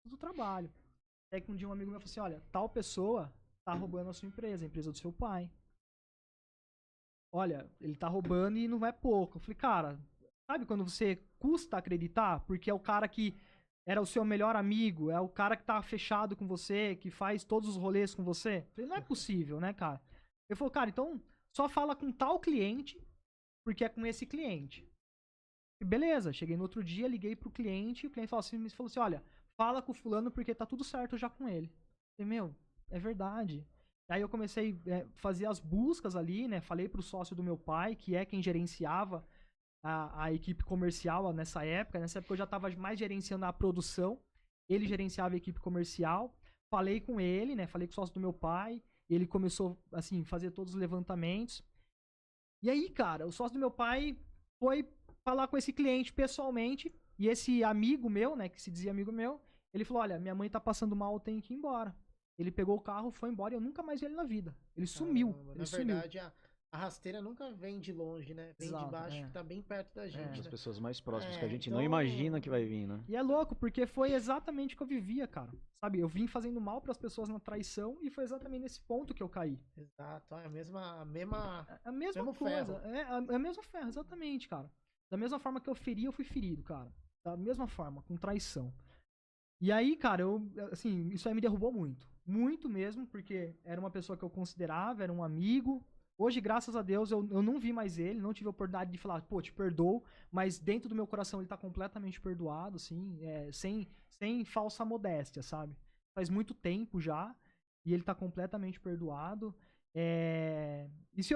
do trabalho. Até que um dia um amigo meu falou assim, olha, tal pessoa tá roubando a sua empresa, a empresa do seu pai. Olha, ele tá roubando e não é pouco. Eu falei, cara, sabe quando você custa acreditar? Porque é o cara que era o seu melhor amigo, é o cara que tá fechado com você, que faz todos os rolês com você. Eu falei, não é possível, né, cara? Ele falou, cara, então só fala com tal cliente, porque é com esse cliente. E beleza, cheguei no outro dia, liguei pro cliente, o cliente falou assim, olha, fala com o fulano porque tá tudo certo já com ele. Eu falei, meu, é verdade. Aí eu comecei a fazer as buscas ali, né? Falei pro sócio do meu pai, que é quem gerenciava a equipe comercial nessa época. Nessa época eu já estava mais gerenciando a produção. Ele gerenciava a equipe comercial. Falei com ele, né? Falei com o sócio do meu pai. Ele começou, assim, fazer todos os levantamentos. E aí, cara, o sócio do meu pai foi falar com esse cliente pessoalmente. E esse amigo meu, né? Que se dizia amigo meu, ele falou, olha, minha mãe tá passando mal, eu tenho que ir embora. Ele pegou o carro, foi embora e eu nunca mais vi ele na vida. Ele sumiu.
Na verdade, A rasteira nunca vem de longe, né? Vem de
Exato,
baixo,
é.
que tá bem perto da gente,
As
né?
pessoas mais próximas
É,
que a gente
então-
não imagina que vai vir, né?
E é louco, porque foi exatamente o que eu vivia, cara. Sabe, eu vim fazendo mal pras pessoas na traição e foi exatamente nesse ponto que eu caí.
Exato, é a mesma
É a mesma
Mesmo
coisa.
ferro.
É a mesma ferro, exatamente, cara. Da mesma forma que eu feri, eu fui ferido, cara. Da mesma forma, com traição. E aí, cara, assim, isso aí me derrubou muito. Muito mesmo, porque era uma pessoa que eu considerava, era um amigo. Hoje, graças a Deus, eu não vi mais ele, não tive a oportunidade de falar, pô, te perdoo, mas dentro do meu coração ele tá completamente perdoado, assim, sem falsa modéstia, sabe? Faz muito tempo já, e ele tá completamente perdoado. E se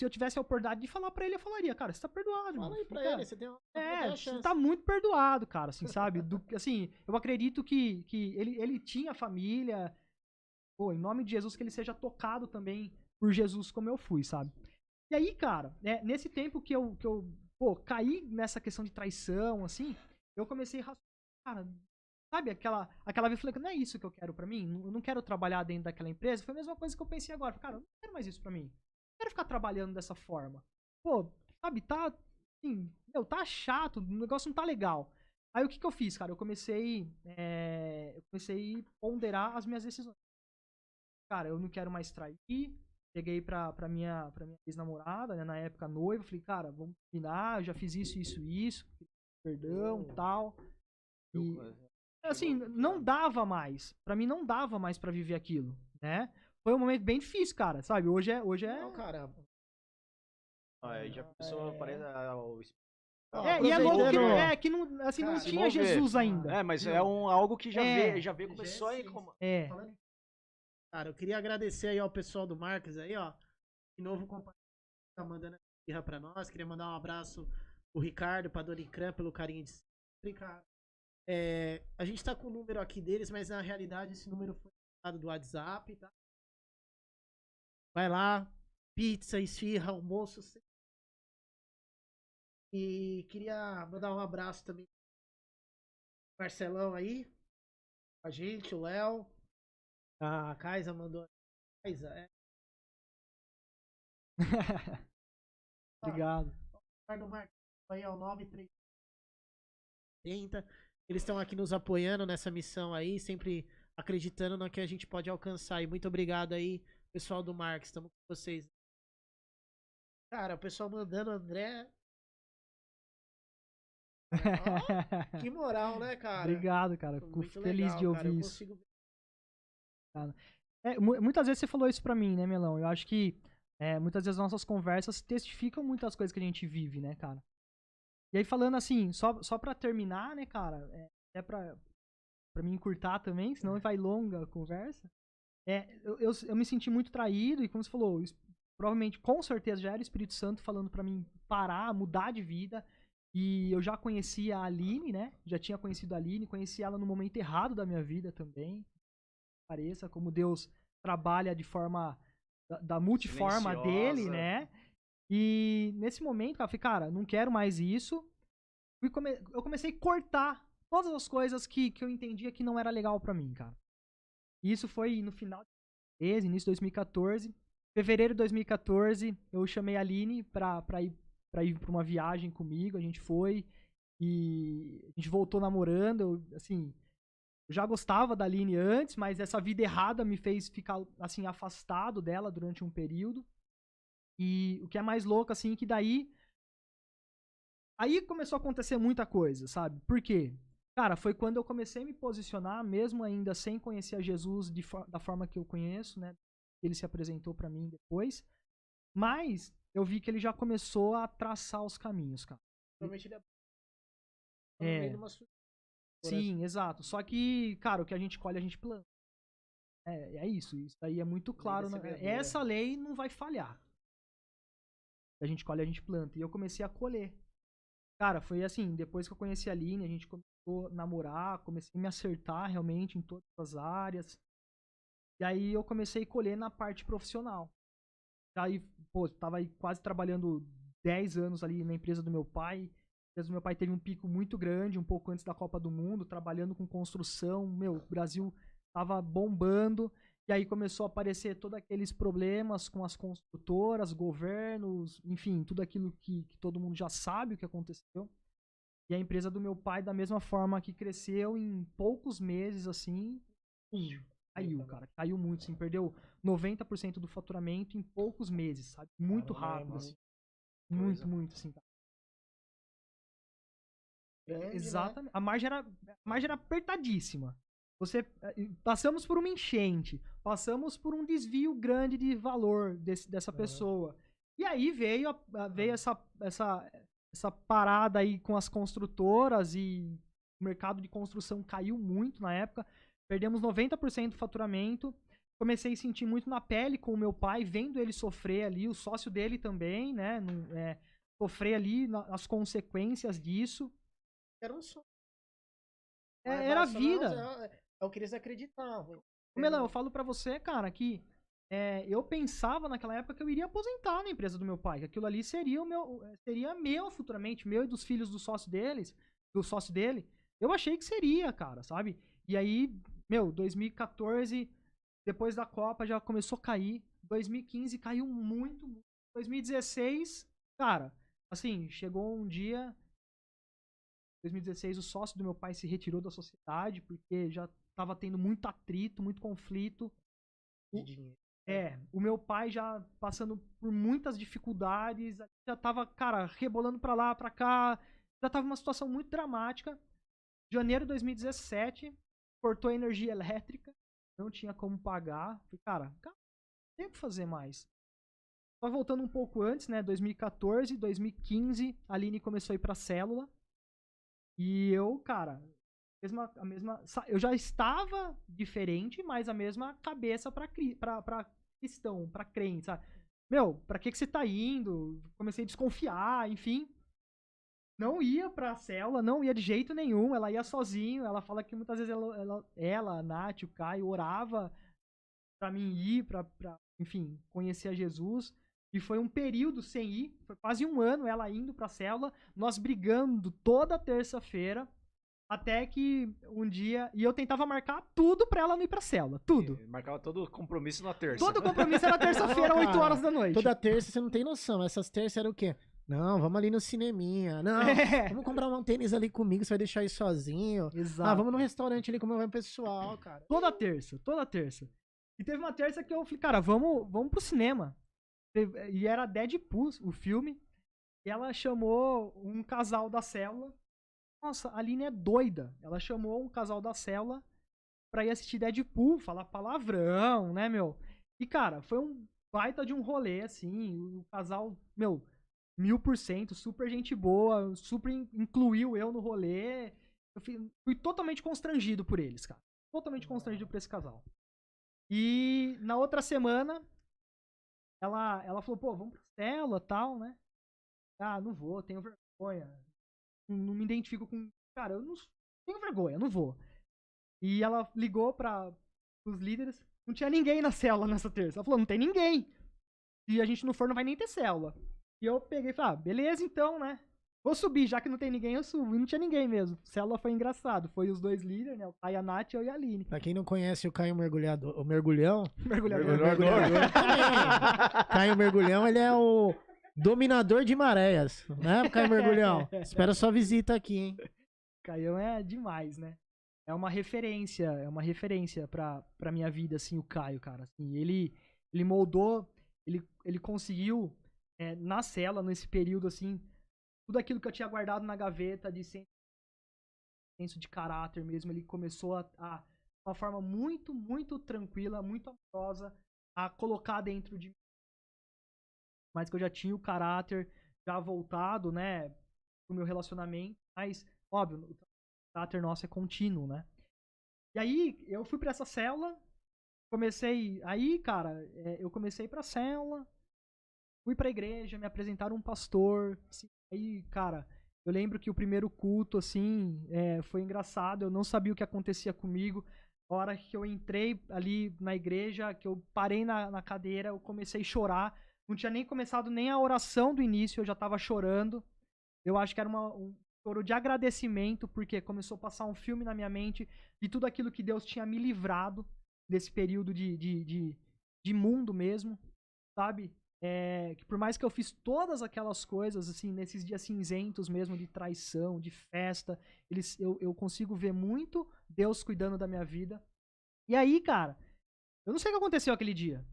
eu tivesse a oportunidade de falar pra ele, eu falaria, cara, você tá perdoado,
Fala
mano.
aí pra
Fica-
ele, você tem uma
você
chance.
tá muito perdoado, cara, assim, sabe? Assim, eu acredito que ele tinha família. Pô, em nome de Jesus, que ele seja tocado também por Jesus como eu fui, sabe? E aí, cara, nesse tempo que eu caí nessa questão de traição, assim, eu comecei a cara, sabe, aquela vez eu falei, não é isso que eu quero pra mim, eu não quero trabalhar dentro daquela empresa, foi a mesma coisa que eu pensei agora, cara, eu não quero mais isso pra mim, não quero ficar trabalhando dessa forma, pô, sabe, tá, assim, tá chato, o negócio não tá legal. Aí o que eu fiz, cara, eu comecei a ponderar as minhas decisões. Cara, eu não quero mais trair. Cheguei pra minha ex-namorada, né, na época noiva, falei, cara, vamos combinar, eu já fiz isso, perdão, tal. E, assim, não dava mais. Pra mim não dava mais pra viver aquilo, né? Foi um momento bem difícil, cara, sabe? Hoje é...
Não, cara.
Aí já começou, parece,
E é louco que não,
Aproveitando-
que não, assim, não
Cara,
tinha
mover.
Jesus ainda.
É, mas é algo que já
É.
veio, começou aí como...
Falando em- Cara, eu queria agradecer aí ao pessoal do Marcos aí, ó. De novo, companheiro que tá mandando aqui pra nós. Queria mandar um abraço pro Ricardo, pra Dona Incrã, pelo carinho de sempre, cara. A gente tá com o número aqui deles, mas na realidade esse número foi dado do WhatsApp, tá? Vai lá, pizza, esfirra, almoço. E queria mandar um abraço também pro Marcelão aí, com a gente, o Léo. A Kaisa mandou. Kaisa,
Obrigado.
Ricardo Marques aí ao 9330. Eles estão aqui nos apoiando nessa missão aí, sempre acreditando no que a gente pode alcançar. E muito obrigado aí, pessoal do Marques. Estamos com vocês. Cara, o pessoal mandando André. Ó, que moral, né, cara?
Obrigado, cara. Fico
Muito
feliz
legal,
de
cara.
ouvir
Eu
isso.
consigo ver.
Muitas vezes você falou isso pra mim, né, Melão? Eu acho que muitas vezes nossas conversas testificam muitas coisas que a gente vive, né, cara? E aí falando assim, só pra terminar, né, cara, até pra me encurtar também, senão vai longa a conversa. Eu me senti muito traído e como você falou, provavelmente, com certeza, já era o Espírito Santo falando pra mim parar, mudar de vida. E eu já conhecia a Aline, né? Já tinha conhecido a Aline, conheci ela no momento errado da minha vida também. Pareça como Deus trabalha de forma da multiforma
Silenciosa.
dele, né? E nesse momento, cara, eu falei, cara, não quero mais isso. Eu comecei a cortar todas as coisas que eu entendia que não era legal pra mim, cara. E isso foi no final de 2013, início de 2014. Fevereiro de 2014, eu chamei a Aline pra ir pra uma viagem comigo. A gente foi e a gente voltou namorando. Eu já gostava da Aline antes, mas essa vida errada me fez ficar, assim, afastado dela durante um período. E o que é mais louco, assim, que daí... Aí começou a acontecer muita coisa, sabe? Por quê? Cara, foi quando eu comecei a me posicionar, mesmo ainda sem conhecer a Jesus da forma que eu conheço, né? Ele se apresentou pra mim depois. Mas eu vi que ele já começou a traçar os caminhos, cara.
Provavelmente ele no meio de uma
Sim, exato. Só que, cara, o que a gente colhe, a gente planta. É isso. Isso aí é muito claro. Essa lei não vai falhar. A gente colhe, a gente planta. E eu comecei a colher. Cara, foi assim, depois que eu conheci a Aline, a gente começou a namorar, comecei a me acertar realmente em todas as áreas. E aí eu comecei a colher na parte profissional. Aí, pô, tava aí quase trabalhando 10 anos ali na empresa do meu pai. A empresa do meu pai teve um pico muito grande, um pouco antes da Copa do Mundo, trabalhando com construção. Meu, o Brasil tava bombando. E aí começou a aparecer todos aqueles problemas com as construtoras, governos, enfim, tudo aquilo que todo mundo já sabe o que aconteceu. E a empresa do meu pai, da mesma forma que cresceu em poucos meses, assim, caiu, cara. Caiu muito, assim, perdeu 90% do faturamento em poucos meses, sabe? Muito rápido, assim. Muito, assim, cara.
Grande,
Exatamente. A margem era apertadíssima. Passamos por uma enchente, passamos por um desvio grande de valor dessa pessoa. E aí veio essa parada aí com as construtoras e o mercado de construção caiu muito na época. Perdemos 90% do faturamento. Comecei a sentir muito na pele com o meu pai, vendo ele sofrer ali, o sócio dele também, né? Sofrer ali as consequências disso.
Era um sonho.
Era a vida.
Eu queria acreditar.
Melão, eu falo pra você, cara, que eu pensava naquela época que eu iria aposentar na empresa do meu pai, que aquilo ali seria meu futuramente, meu e dos filhos do sócio dele. Eu achei que seria, cara, sabe? E aí, 2014, depois da Copa, já começou a cair. 2015 caiu muito. 2016, cara, assim, chegou um dia. 2016, o sócio do meu pai se retirou da sociedade porque já tava tendo muito atrito, muito conflito. O meu pai já passando por muitas dificuldades, já tava, cara, rebolando pra lá, pra cá, já tava uma situação muito dramática. Janeiro de 2017, cortou a energia elétrica, não tinha como pagar. Falei, cara, não tem o que fazer mais. Só voltando um pouco antes, né, 2014, 2015, a Aline começou a ir pra célula. E eu, cara, eu já estava diferente, mas a mesma cabeça pra cristão, pra crente, sabe? Pra que você tá indo? Comecei a desconfiar, enfim. Não ia pra célula, não ia de jeito nenhum, ela ia sozinho, ela fala que muitas vezes ela a Nath, o Caio, orava pra mim ir, pra enfim, conhecer a Jesus. E foi um período sem ir, foi quase um ano ela indo pra célula, nós brigando toda terça-feira, até que um dia... E eu tentava marcar tudo pra ela não ir pra célula, tudo.
Marcava todo o compromisso na terça.
Todo compromisso era terça-feira, 8 horas da noite.
Toda terça você não tem noção, essas terças eram o quê? Não, vamos ali no cineminha. Não, vamos comprar um tênis ali comigo, você vai deixar aí sozinho.
Exato.
Vamos no restaurante ali comer o pessoal, cara.
Toda terça. E teve uma terça que eu falei, cara, vamos pro cinema. E era Deadpool, o filme. E ela chamou um casal da célula. Nossa, a Aline é doida. Ela chamou um casal da célula pra ir assistir Deadpool, falar palavrão, né, meu? E, cara, foi um baita de um rolê, assim. O casal, 1000%, super gente boa, super incluiu eu no rolê. Eu fui totalmente constrangido por eles, cara. Totalmente constrangido por esse casal. E na outra semana... Ela falou, pô, vamos pra célula e tal, né? Ah, não vou, tenho vergonha. Não me identifico com... Cara, eu não tenho vergonha, não vou. E ela ligou pros líderes, não tinha ninguém na célula nessa terça. Ela falou, não tem ninguém. E a gente no forno não vai nem ter célula. E eu peguei e falei, beleza então, né? Vou subir, já que não tem ninguém, eu subo. E não tinha ninguém mesmo. Célula foi engraçado. Foi os dois líderes, né? O Caio, a Nath, eu e a Aline.
Pra quem não conhece o Caio Mergulhador, o Mergulhão...
Mergulhador.
Caio Mergulhão, ele é o dominador de maréias, né, Caio Mergulhão? Espera sua visita aqui, hein?
Caião é demais, né? É uma referência pra minha vida, assim, o Caio, cara. Assim, ele moldou, ele conseguiu, na cela, nesse período, assim, tudo aquilo que eu tinha guardado na gaveta de senso de caráter mesmo, ele começou a uma forma muito, muito tranquila, muito amorosa, a colocar dentro de mim. Mas que eu já tinha o caráter já voltado, né, pro meu relacionamento, mas, óbvio, o caráter nosso é contínuo, né? E aí, eu fui pra essa célula, eu comecei pra célula, fui pra igreja, me apresentaram um pastor, assim, aí, cara, eu lembro que o primeiro culto, assim, foi engraçado, eu não sabia o que acontecia comigo. A hora que eu entrei ali na igreja, que eu parei na cadeira, eu comecei a chorar. Não tinha nem começado nem a oração do início, eu já tava chorando. Eu acho que era um choro de agradecimento, porque começou a passar um filme na minha mente de tudo aquilo que Deus tinha me livrado. desse período de mundo mesmo, sabe? Que por mais que eu fiz todas aquelas coisas, assim, nesses dias cinzentos mesmo, de traição, de festa, eu consigo ver muito Deus cuidando da minha vida. E aí, cara, eu não sei o que aconteceu aquele dia.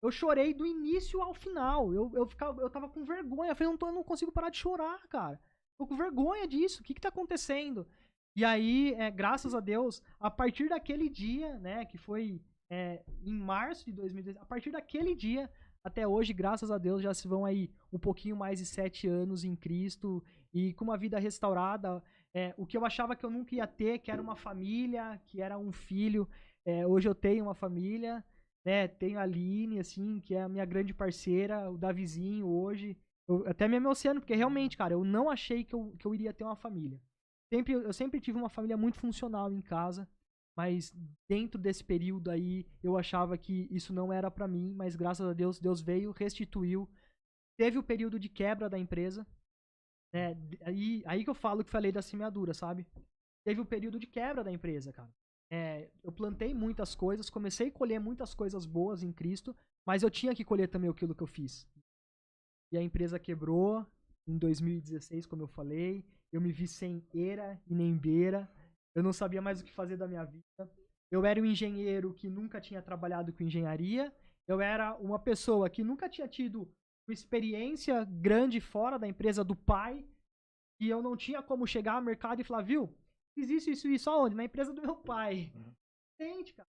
Eu chorei do início ao final. Eu tava com vergonha. Eu falei, eu não consigo parar de chorar, cara. Tô com vergonha disso. O que tá acontecendo? E aí, graças a Deus, a partir daquele dia, né, que foi em março de 2010, a partir daquele dia até hoje, graças a Deus, já se vão aí um pouquinho mais de 7 anos em Cristo e com uma vida restaurada. O que eu achava que eu nunca ia ter, que era uma família, que era um filho, hoje eu tenho uma família, né? Tenho a Aline, assim, que é a minha grande parceira, o Davizinho hoje. Eu até me emociono, porque realmente, cara, eu não achei que eu iria ter uma família. Eu sempre tive uma família muito funcional em casa, mas dentro desse período aí, eu achava que isso não era pra mim, mas graças a Deus, Deus veio, restituiu. Teve o período de quebra da empresa, né? Aí que eu falei da semeadura, sabe? Teve o período de quebra da empresa, cara. Eu plantei muitas coisas, comecei a colher muitas coisas boas em Cristo, mas eu tinha que colher também aquilo que eu fiz. E a empresa quebrou em 2016, como eu falei. Eu me vi sem eira e nem beira. Eu não sabia mais o que fazer da minha vida. Eu era um engenheiro que nunca tinha trabalhado com engenharia. Eu era uma pessoa que nunca tinha tido uma experiência grande fora da empresa do pai. E eu não tinha como chegar ao mercado e falar, viu? Fiz isso, aonde? Na empresa do meu pai. Entende, cara?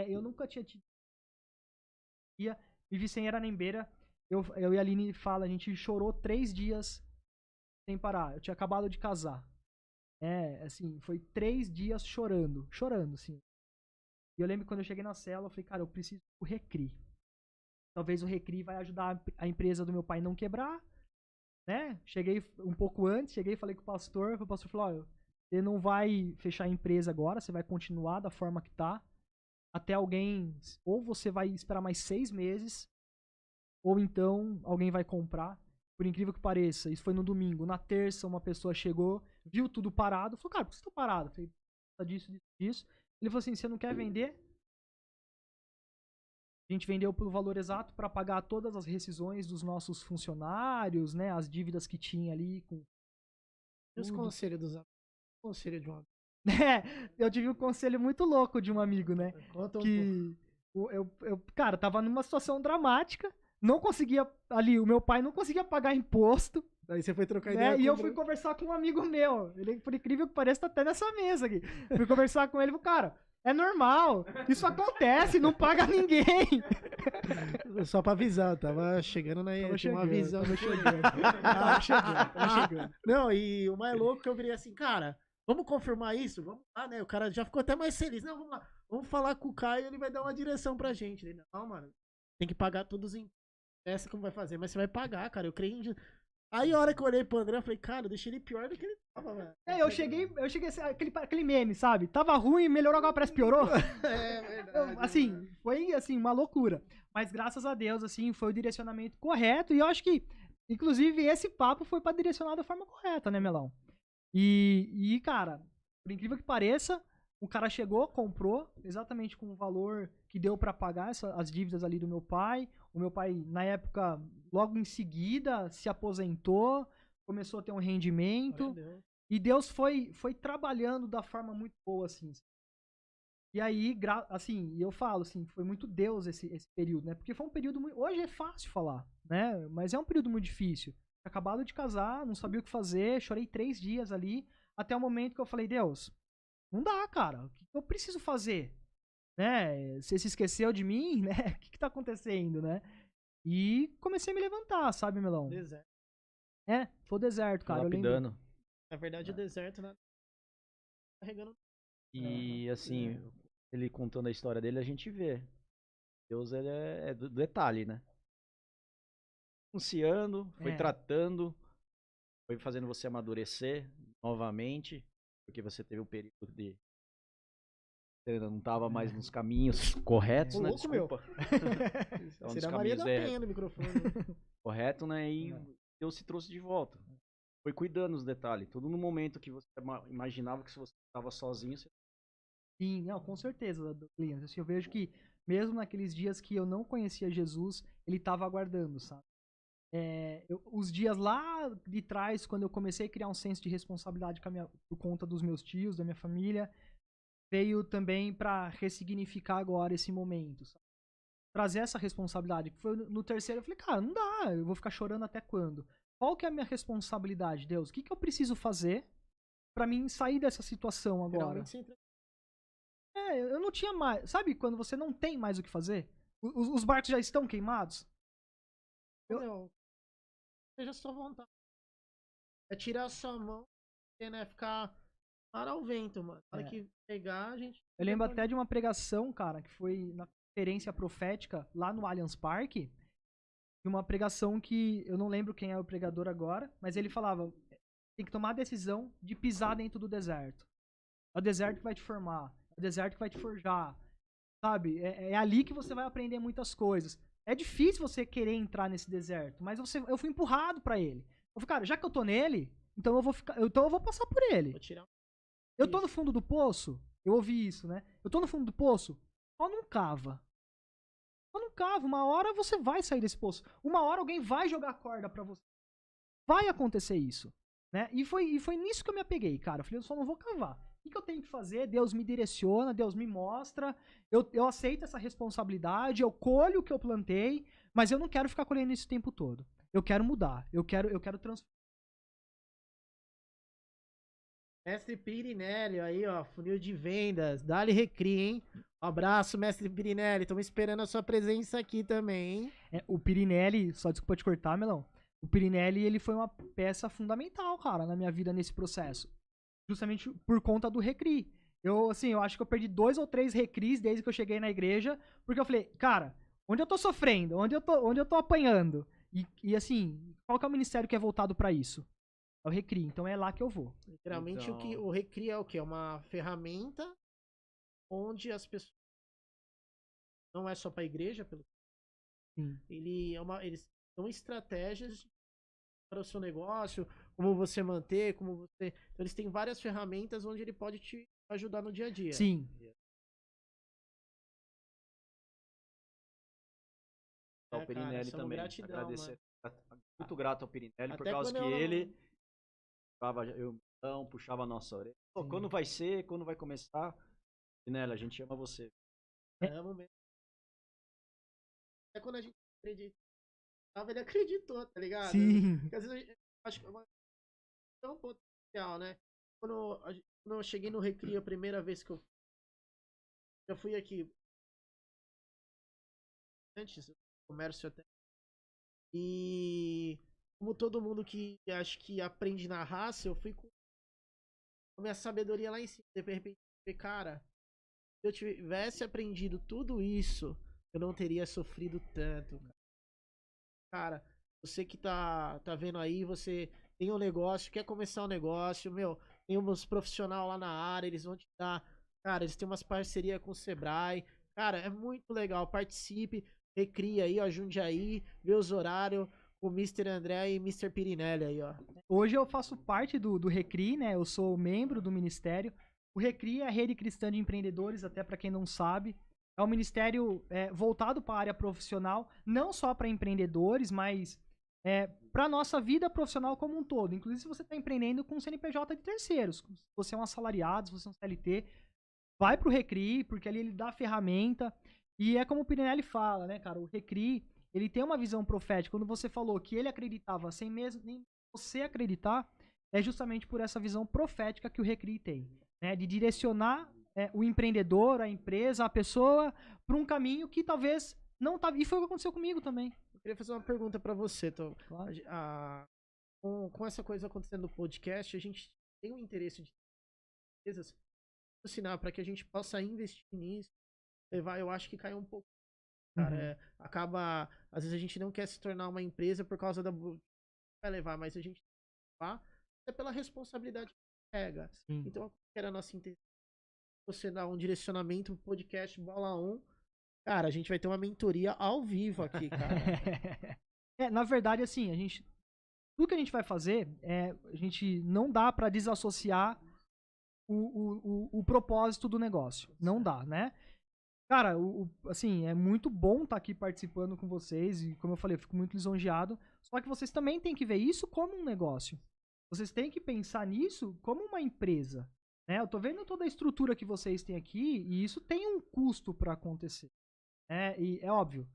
Eu nunca tinha tido. Me vi sem era nem beira. Eu e a Aline a gente chorou 3 dias sem parar. Eu tinha acabado de casar. Assim, foi 3 dias chorando, assim. E eu lembro que quando eu cheguei na cela, eu falei, cara, eu preciso do Recri. Talvez o Recri vai ajudar a empresa do meu pai não quebrar, né? Cheguei um pouco antes, e falei com o pastor falou, ó, você não vai fechar a empresa agora, você vai continuar da forma que tá, até alguém, ou você vai esperar mais 6 meses, ou então alguém vai comprar. Por incrível que pareça, isso foi no domingo. Na terça, uma pessoa chegou, viu tudo parado, falou, cara, por que você tá parado? Eu falei, disso. Ele falou assim, você não quer vender? A gente vendeu pelo valor exato para pagar todas as rescisões dos nossos funcionários, né, as dívidas que tinha ali.
E os conselhos dos amigos? Conselho de um amigo.
Eu tive um conselho muito louco de um amigo, né?
Conta um
que cara, tava numa situação dramática, não conseguia, ali, o meu pai não conseguia pagar imposto.
Aí você foi trocar ideia
E eu fui conversar com um amigo meu. Ele, por incrível que pareça, tá até nessa mesa aqui. Fui conversar com ele e falei, cara, é normal. Isso acontece, não paga ninguém.
Só pra avisar, eu tava chegando na uma visão.
Tava chegando.
Não, e o mais louco que eu virei assim, cara, vamos confirmar isso? Vamos lá, né? O cara já ficou até mais feliz. Não, vamos lá. Vamos falar com o Caio, ele vai dar uma direção pra gente. Ele, não, mano, tem que pagar todos os impostos. Essa como vai fazer, mas você vai pagar, cara. Eu creio em... Aí a hora que eu olhei pro André, eu falei, cara, eu deixei ele pior do que ele tava, velho.
Eu cheguei aquele meme, sabe? Tava ruim, melhorou, agora parece que piorou.
Verdade.
Assim, foi assim, uma loucura. Mas graças a Deus, assim, foi o direcionamento correto. E eu acho que, inclusive, esse papo foi pra direcionar da forma correta, né, Melão? E, cara, por incrível que pareça, o cara chegou, comprou, exatamente com o valor que deu pra pagar as dívidas ali do meu pai. O meu pai, na época, logo em seguida, se aposentou, começou a ter um rendimento. E Deus foi trabalhando da forma muito boa, assim. E aí, assim, eu falo, assim, foi muito Deus esse período, né? Porque foi um período muito... Hoje é fácil falar, né? Mas é um período muito difícil. Acabado de casar, não sabia o que fazer, chorei 3 dias ali, até o momento que eu falei, Deus, não dá, cara, o que eu preciso fazer? Né? Você se esqueceu de mim, né? O que tá acontecendo, né? E comecei a me levantar, sabe, Melão?
Deserto.
Foi o deserto, cara.
Lapidando.
Na verdade, o deserto, né? Carregando.
E assim, ele contando a história dele, a gente vê. Deus, ele é do detalhe, né? Anunciando, foi tratando, foi fazendo você amadurecer novamente, porque você teve um período de... Você não tava mais nos caminhos corretos, né?
Louco, meu.
Então,
Será a Maria da Penha no microfone.
Correto, né? E Deus se trouxe de volta. Foi cuidando dos detalhes. Tudo no momento que você imaginava que se você estava sozinho, você
Sim, não, com certeza, Linus. Assim, eu vejo que mesmo naqueles dias que eu não conhecia Jesus, ele estava aguardando, sabe? Os dias lá de trás, quando eu comecei a criar um senso de responsabilidade por conta dos meus tios, da minha família, veio também para ressignificar agora esse momento, sabe? Trazer essa responsabilidade. Que foi no terceiro, eu falei, cara, não dá, eu vou ficar chorando até quando? Qual que é a minha responsabilidade, Deus? O que eu preciso fazer para mim sair dessa situação agora? Eu não tinha mais. Sabe quando você não tem mais o que fazer? Os barcos já estão queimados?
Meu, seja a sua vontade. É tirar a sua mão e, né, ficar para ao vento, mano. Na hora que pegar, a gente...
Eu lembro até de uma pregação, cara, que foi na conferência profética lá no Allianz Parque. Uma pregação que eu não lembro quem é o pregador agora, mas ele falava: tem que tomar a decisão de pisar dentro do deserto. É o deserto que vai te formar, é o deserto que vai te forjar, sabe? É ali que você vai aprender muitas coisas. É difícil você querer entrar nesse deserto, mas eu fui empurrado pra ele. Eu falei, cara, já que eu tô nele, então eu vou passar por ele.
Vou tirar.
Eu tô no fundo do poço, eu ouvi isso, né? Eu tô no fundo do poço, só não cava. Só não cava, uma hora você vai sair desse poço. Uma hora alguém vai jogar corda pra você. Vai acontecer isso, né? E foi nisso que eu me apeguei, cara. Eu falei, eu só não vou cavar. O que eu tenho que fazer? Deus me direciona, Deus me mostra, eu aceito essa responsabilidade, eu colho o que eu plantei, mas eu não quero ficar colhendo isso o tempo todo. Eu quero mudar, eu quero transformar.
Mestre Pirinelli, aí, ó, funil de vendas. Dá-lhe Recri, hein? Um abraço, mestre Pirinelli. Estamos esperando a sua presença aqui também, hein?
O Pirinelli, só desculpa te cortar, Melão. O Pirinelli, ele foi uma peça fundamental, cara, na minha vida nesse processo. Justamente por conta do Recri. Eu acho que eu perdi 2 ou 3 recris desde que eu cheguei na igreja, porque eu falei, cara, onde eu tô sofrendo? Onde eu tô apanhando? E assim, qual que é o ministério que é voltado pra isso? É o Recri, então é lá que eu vou.
Literalmente,
Então-
o Recri é o quê? É uma ferramenta onde as pessoas... Não é só pra igreja, pelo...
Sim.
Eles são estratégias para o seu negócio, como você manter, como você... Então, eles têm várias ferramentas onde ele pode te ajudar no dia a dia.
Sim.
Ao
Cara,
Pirinelli
somos
também.
gratidão,
Agradecer. Muito grato ao Pirinelli, por
Até
causa
quando
que
eu-
ele puxava a nossa orelha. Pô,
Sim.
quando vai ser? Quando vai começar? Pirinelli, a gente ama você.
Amo mesmo. Até quando a gente acreditava, ele acreditou, tá ligado?
Sim.
Porque às vezes a gente, acho que é um potencial, né? Quando eu cheguei no Recri a primeira vez que eu fui aqui antes, comércio até. E como todo mundo que acho que aprende na raça, eu fui com a minha sabedoria lá em cima. De repente, cara, se eu tivesse aprendido tudo isso, eu não teria sofrido tanto. Cara, você que tá vendo aí, você tem um negócio, quer começar um negócio, meu, tem uns profissionais lá na área, eles vão te dar. Cara, eles têm umas parcerias com o Sebrae. Cara, é muito legal. Participe, recria aí, ó, Jundiaí, vê os horários com o Mr. André e Mr. Pirinelli aí, ó.
Hoje eu faço parte do Recri, né? Eu sou membro do ministério. O Recri é a Rede Cristã de Empreendedores, até para quem não sabe. É um ministério voltado para a área profissional, não só para empreendedores, mas para a nossa vida profissional como um todo. Inclusive, se você está empreendendo com CNPJ de terceiros, se você é um assalariado, se você é um CLT, vai para o Recri, porque ali ele dá ferramenta. E é como o Pirinelli fala, né, cara? O Recri, ele tem uma visão profética. Quando você falou que ele acreditava sem mesmo nem você acreditar, é justamente por essa visão profética que o Recri tem, né? De direcionar o empreendedor, a empresa, a pessoa para um caminho que talvez não tá. E foi o que aconteceu comigo também.
Eu queria fazer uma pergunta pra você, Tom.
Claro.
Com essa coisa acontecendo no podcast, a gente tem um interesse de empresas patrocinar para que a gente possa investir nisso. Levar, eu acho que caiu um pouco. Cara, acaba. Às vezes a gente não quer se tornar uma empresa por causa da. Vai levar, mas a gente levar é pela responsabilidade que pega.
Sim.
Então, era a nossa intenção. Você dar um direcionamento pro podcast Bola 1. Cara, a gente vai ter uma mentoria ao vivo aqui, cara.
Na verdade, assim, tudo que a gente vai fazer, a gente não dá pra desassociar o propósito do negócio. Não dá, né? Cara, assim, é muito bom estar aqui participando com vocês e, como eu falei, eu fico muito lisonjeado. Só que vocês também têm que ver isso como um negócio. Vocês têm que pensar nisso como uma empresa, né? Eu tô vendo toda a estrutura que vocês têm aqui e isso tem um custo para acontecer, né? E é óbvio,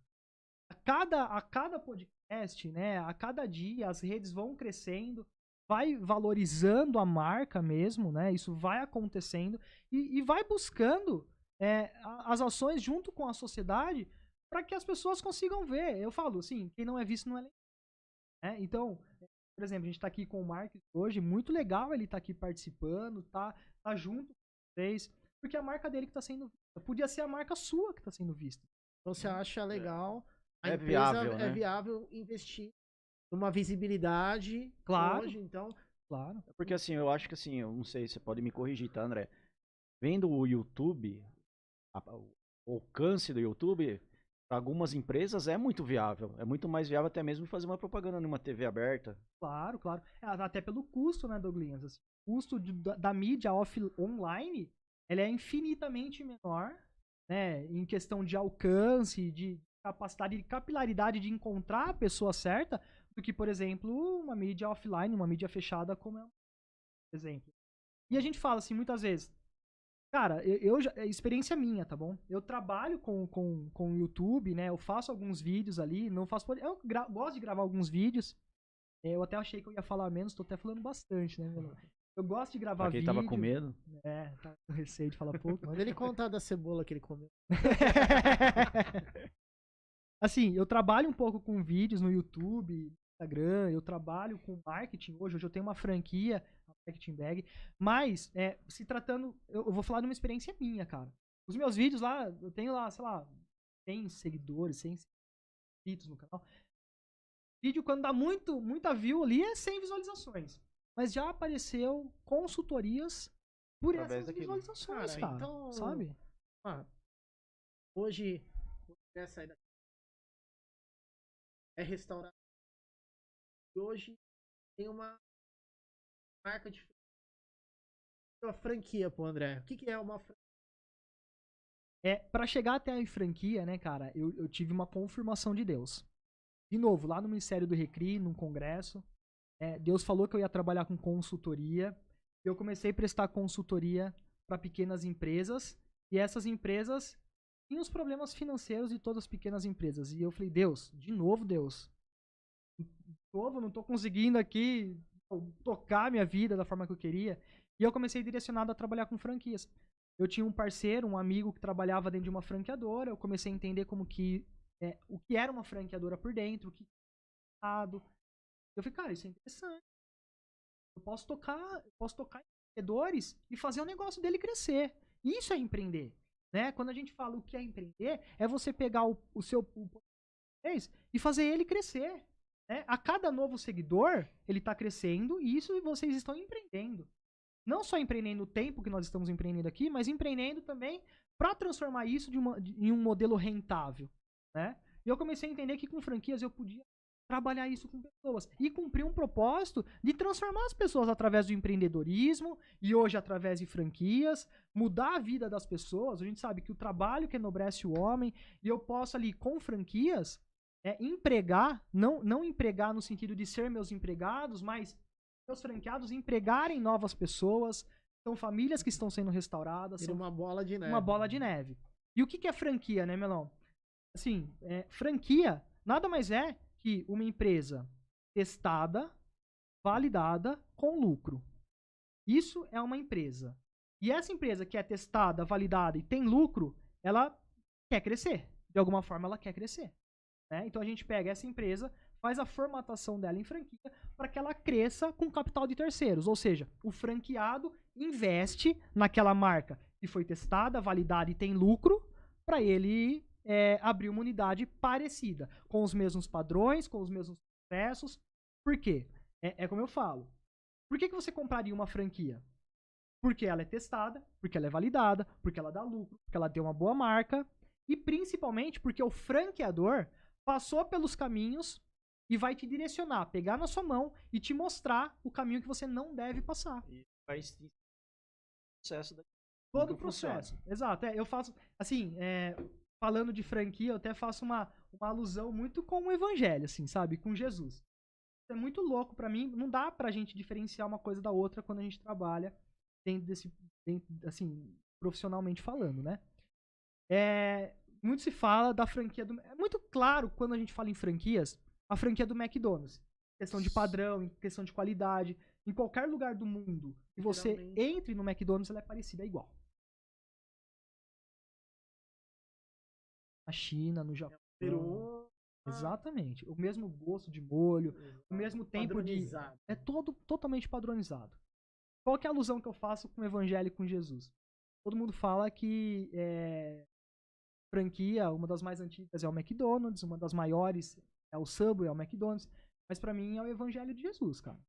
a cada podcast, né? A cada dia as redes vão crescendo, vai valorizando a marca mesmo, né? Isso vai acontecendo e vai buscando as ações junto com a sociedade para que as pessoas consigam ver. Eu falo assim, quem não é visto não é lembrado, né? Então, por exemplo, a gente está aqui com o Marcos hoje, muito legal ele estar aqui participando, tá junto com vocês, porque é a marca dele que está sendo vista. Podia ser a marca sua que está sendo vista.
Então você acha legal, a
É
empresa
viável,
é
né?
viável investir numa visibilidade
Claro.
hoje, então.
Claro.
Porque assim, eu acho que assim, eu não sei, você pode me corrigir, tá, André? Vendo o YouTube, o alcance do YouTube, para algumas empresas é muito viável. É muito mais viável até mesmo fazer uma propaganda numa TV aberta.
Claro, claro. Até pelo custo, né, Douglas? Assim, o custo da mídia online, ela é infinitamente menor, né, em questão de alcance, de capacidade de capilaridade de encontrar a pessoa certa, do que, por exemplo, uma mídia offline, uma mídia fechada, como é um exemplo. E a gente fala assim, muitas vezes, cara, é experiência minha, tá bom? Eu trabalho com o YouTube, né? Eu faço alguns vídeos ali, não faço... Eu gosto de gravar alguns vídeos. Eu até achei que eu ia falar menos, tô até falando bastante, né, meu? Eu gosto de gravar
Pra quem
vídeo.
tava com medo.
Tá com receio de falar pouco.
Manda ele contar da cebola que ele comeu.
Assim, eu trabalho um pouco com vídeos no YouTube, Instagram, eu trabalho com marketing hoje eu tenho uma franquia, a Marketing Bag, mas, se tratando, eu vou falar de uma experiência minha, cara. Os meus vídeos lá, eu tenho lá, sei lá, 100 seguidores, 100 inscritos no canal. Vídeo, quando dá muita view ali, é 100 visualizações. Mas já apareceu consultorias por
Através
essas
daquilo.
visualizações,
Cara,
cara.
então-
Sabe?
Hoje, quer sair daqui. É restaurante. E hoje tem uma marca diferente. Uma franquia pro André. O que é uma franquia?
Pra chegar até a franquia, né, cara, eu tive uma confirmação de Deus. De novo, lá no Ministério do Recri, num congresso, Deus falou que eu ia trabalhar com consultoria. Eu comecei a prestar consultoria para pequenas empresas. E essas empresas tinham os problemas financeiros de todas as pequenas empresas. E eu falei, Deus, de novo, Deus. De novo, não tô conseguindo aqui tocar minha vida da forma que eu queria. E eu comecei direcionado a trabalhar com franquias. Eu tinha um parceiro, um amigo que trabalhava dentro de uma franqueadora. Eu comecei a entender como que o que era uma franqueadora por dentro, o que era. Eu falei, cara, isso é interessante. Eu posso tocar em empreendedores e fazer o negócio dele crescer. Isso é empreender, né? Quando a gente fala o que é empreender, é você pegar o seu e fazer ele crescer, né? A cada novo seguidor, ele está crescendo e isso vocês estão empreendendo. Não só empreendendo o tempo que nós estamos empreendendo aqui, mas empreendendo também para transformar isso em um modelo rentável, né? E eu comecei a entender que com franquias eu podia trabalhar isso com pessoas e cumprir um propósito de transformar as pessoas através do empreendedorismo e hoje através de franquias, mudar a vida das pessoas. A gente sabe que o trabalho que enobrece o homem e eu posso ali com franquias empregar, não empregar no sentido de ser meus empregados, mas meus franqueados empregarem novas pessoas. São famílias que estão sendo restauradas.
São uma bola de neve.
Uma bola de neve. E o que é franquia, né, Melão? Assim, franquia nada mais é que uma empresa testada, validada, com lucro. Isso é uma empresa. E essa empresa que é testada, validada e tem lucro, ela quer crescer. De alguma forma, ela quer crescer. Né? Então, a gente pega essa empresa, faz a formatação dela em franquia para que ela cresça com capital de terceiros. Ou seja, o franqueado investe naquela marca que foi testada, validada e tem lucro para ele abrir uma unidade parecida, com os mesmos padrões, com os mesmos processos. Por quê? Como eu falo. Por que você compraria uma franquia? Porque ela é testada, porque ela é validada, porque ela dá lucro, porque ela tem uma boa marca e principalmente porque o franqueador passou pelos caminhos e vai te direcionar, pegar na sua mão e te mostrar o caminho que você não deve passar.
E faz processo da
Todo o
como funciona.
processo. Exato. Eu faço, assim, falando de franquia, eu até faço uma alusão muito com o evangelho, assim, sabe? Com Jesus. É muito louco pra mim. Não dá pra gente diferenciar uma coisa da outra quando a gente trabalha assim, profissionalmente falando, né? Muito se fala da franquia do... É muito claro quando a gente fala em franquias, a franquia do McDonald's. Questão de padrão, em questão de qualidade. Em qualquer lugar do mundo que você entre no McDonald's, ela é parecida, é igual. Na China, no Japão.
Peru.
Exatamente. O mesmo gosto de molho, o mesmo tempo de...
Padronizado.
É todo totalmente padronizado. Qual que é a alusão que eu faço com o evangelho e com Jesus? Todo mundo fala que franquia, uma das mais antigas é o McDonald's, uma das maiores é o Subway, é o McDonald's, mas pra mim é o evangelho de Jesus, cara.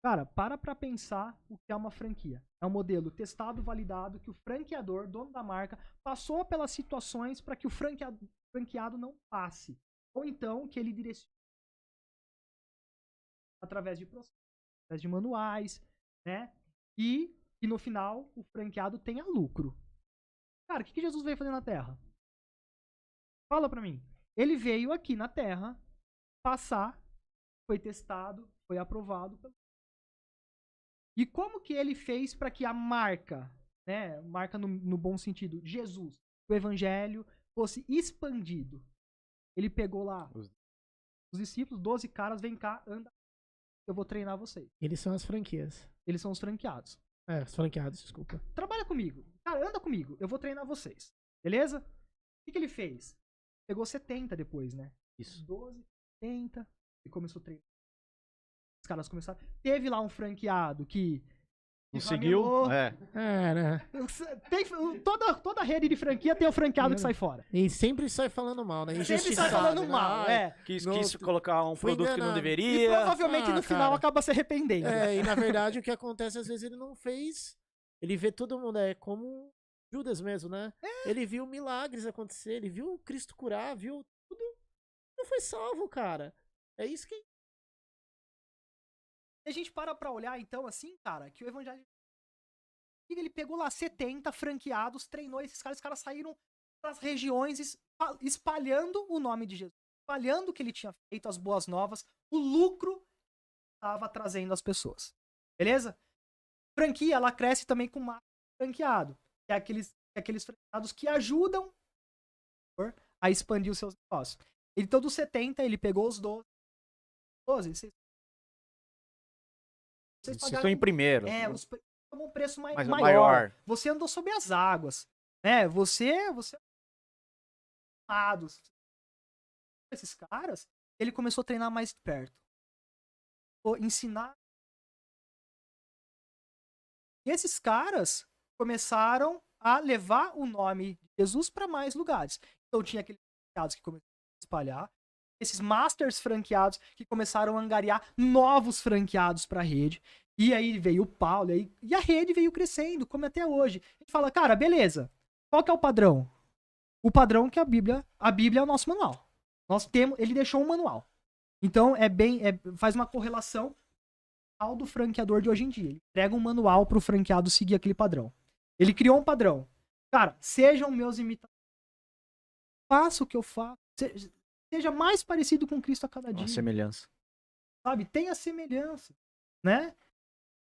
Cara, pra pensar o que é uma franquia. É um modelo testado, validado, que o franqueador, dono da marca, passou pelas situações para que o franqueado não passe. Ou então que ele direcione através de processos, através de manuais, né? E que no final o franqueado tenha lucro. Cara, o que Jesus veio fazer na Terra? Fala pra mim. Ele veio aqui na Terra passar, foi testado, foi aprovado. E como que ele fez para que a marca, né, marca no bom sentido, Jesus, o evangelho, fosse expandido? Ele pegou lá os discípulos, 12 caras, vem cá, anda, eu vou treinar vocês.
Eles são as franquias.
Eles são os franqueados.
Os franqueados, desculpa.
Trabalha comigo. Cara, anda comigo, eu vou treinar vocês. Beleza? O que ele fez? Pegou 70 depois, né?
Isso.
12, 70, e começou a treinar. Os caras começaram. Teve lá um franqueado que
Não seguiu?
ramelou.
Né?
Toda rede de franquia tem o franqueado que sai fora.
E sempre sai falando mal, né?
Sempre sai
Injustiçado,
falando
né?
mal,
Quis
Não,
colocar um
fui
produto que não
enganado.
E
deveria.
provavelmente no final
cara.
acaba se arrependendo.
E na verdade o que acontece às vezes ele não fez. Ele vê todo mundo, como Judas mesmo, né? Ele viu milagres acontecer, ele viu o Cristo curar, viu tudo. Não foi salvo, cara. É isso que.
E a gente para olhar, então, assim, cara, que o evangelho. Ele pegou lá 70 franqueados, treinou esses caras, os caras saíram das regiões espalhando o nome de Jesus, espalhando o que ele tinha feito, as boas novas, o lucro que estava trazendo às pessoas. Beleza? Franquia, ela cresce também com marca franqueado, que é aqueles franqueados que ajudam a expandir os seus negócios. Então, dos 70, ele pegou os 12. Vocês
Citou em primeiro.
os tomam um preço
Mas
maior. Você andou sobre as águas, né? Você esses caras, ele começou a treinar mais de perto. Ensinar. E esses caras começaram a levar o nome de Jesus para mais lugares. Então tinha aqueles franqueados que começaram a espalhar, esses masters franqueados que começaram a angariar novos franqueados para a rede. E aí veio o Paulo, e a rede veio crescendo, como até hoje. A gente fala, cara, beleza. Qual que é o padrão? O padrão que a Bíblia é o nosso manual. Ele deixou um manual. Então faz uma correlação ao do franqueador de hoje em dia. Ele entrega um manual pro franqueado seguir aquele padrão. Ele criou um padrão. Cara, sejam meus imitadores. Faça o que eu faço. Seja mais parecido com Cristo a cada dia.
Uma semelhança.
Sabe? Tenha semelhança. Né?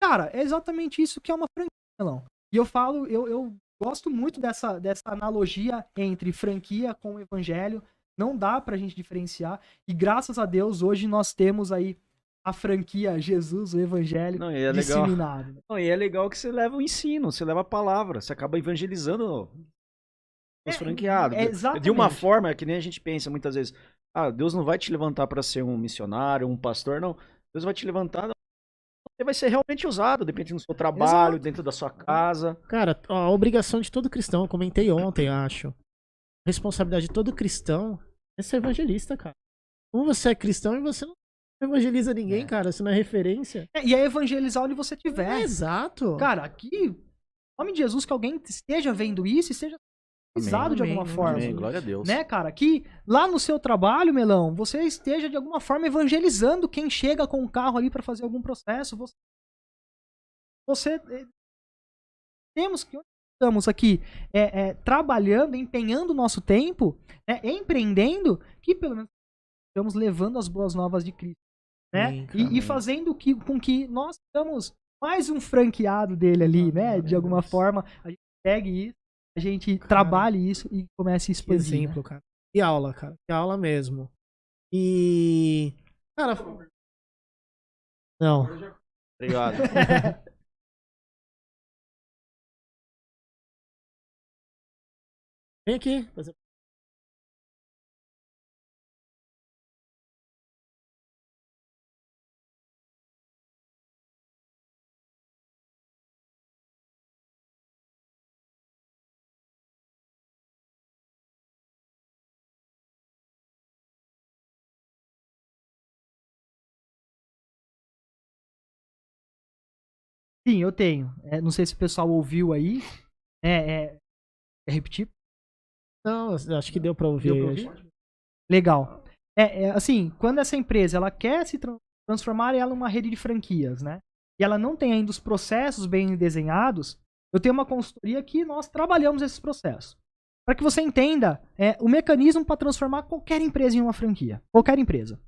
Cara, é exatamente isso que é uma franquia, Melão. E eu falo, eu gosto muito dessa analogia entre franquia com o evangelho. Não dá pra gente diferenciar. E graças a Deus, hoje nós temos aí a franquia Jesus, o evangelho, disseminado.
E é legal que você leva o ensino, você leva a palavra, você acaba evangelizando os franqueados. De uma forma que nem a gente pensa muitas vezes. Deus não vai te levantar para ser um missionário, um pastor, não. Deus vai te levantar, você vai ser realmente usado, dependendo do seu trabalho, dentro da sua casa.
Cara, a obrigação de todo cristão, eu comentei ontem, acho. A responsabilidade de todo cristão é ser evangelista, cara. Como você é cristão e você não evangeliza ninguém, cara, você não é referência.
E é evangelizar onde você estiver.
Exato.
Cara, aqui, em nome de Jesus, que alguém esteja vendo isso e seja evangelizado de alguma forma.
Amém, glória a Deus.
Né, cara? Que lá no seu trabalho, Melão, você esteja de alguma forma evangelizando quem chega com o carro ali pra fazer algum processo. Você temos que estamos aqui trabalhando, empenhando o nosso tempo, né, empreendendo, que pelo menos estamos levando as boas novas de Cristo, né?
Sim,
E fazendo com que nós tenhamos mais um franqueado dele ali, né? De alguma forma, a gente pegue isso, a gente trabalhe isso e comece a
Que
expandir.
exemplo, cara. Que aula, cara. Que aula mesmo. E. Cara. Não.
Obrigado.
Vem aqui.
Sim, eu tenho. Não sei se o pessoal ouviu aí. É repetir?
Não, acho que deu pra ouvir.
Deu pra ouvir? Legal. Assim, quando essa empresa ela quer se transformar ela numa rede de franquias, né? E ela não tem ainda os processos bem desenhados, eu tenho uma consultoria que nós trabalhamos esses processos. Para que você entenda o mecanismo para transformar qualquer empresa em uma franquia. Qualquer empresa.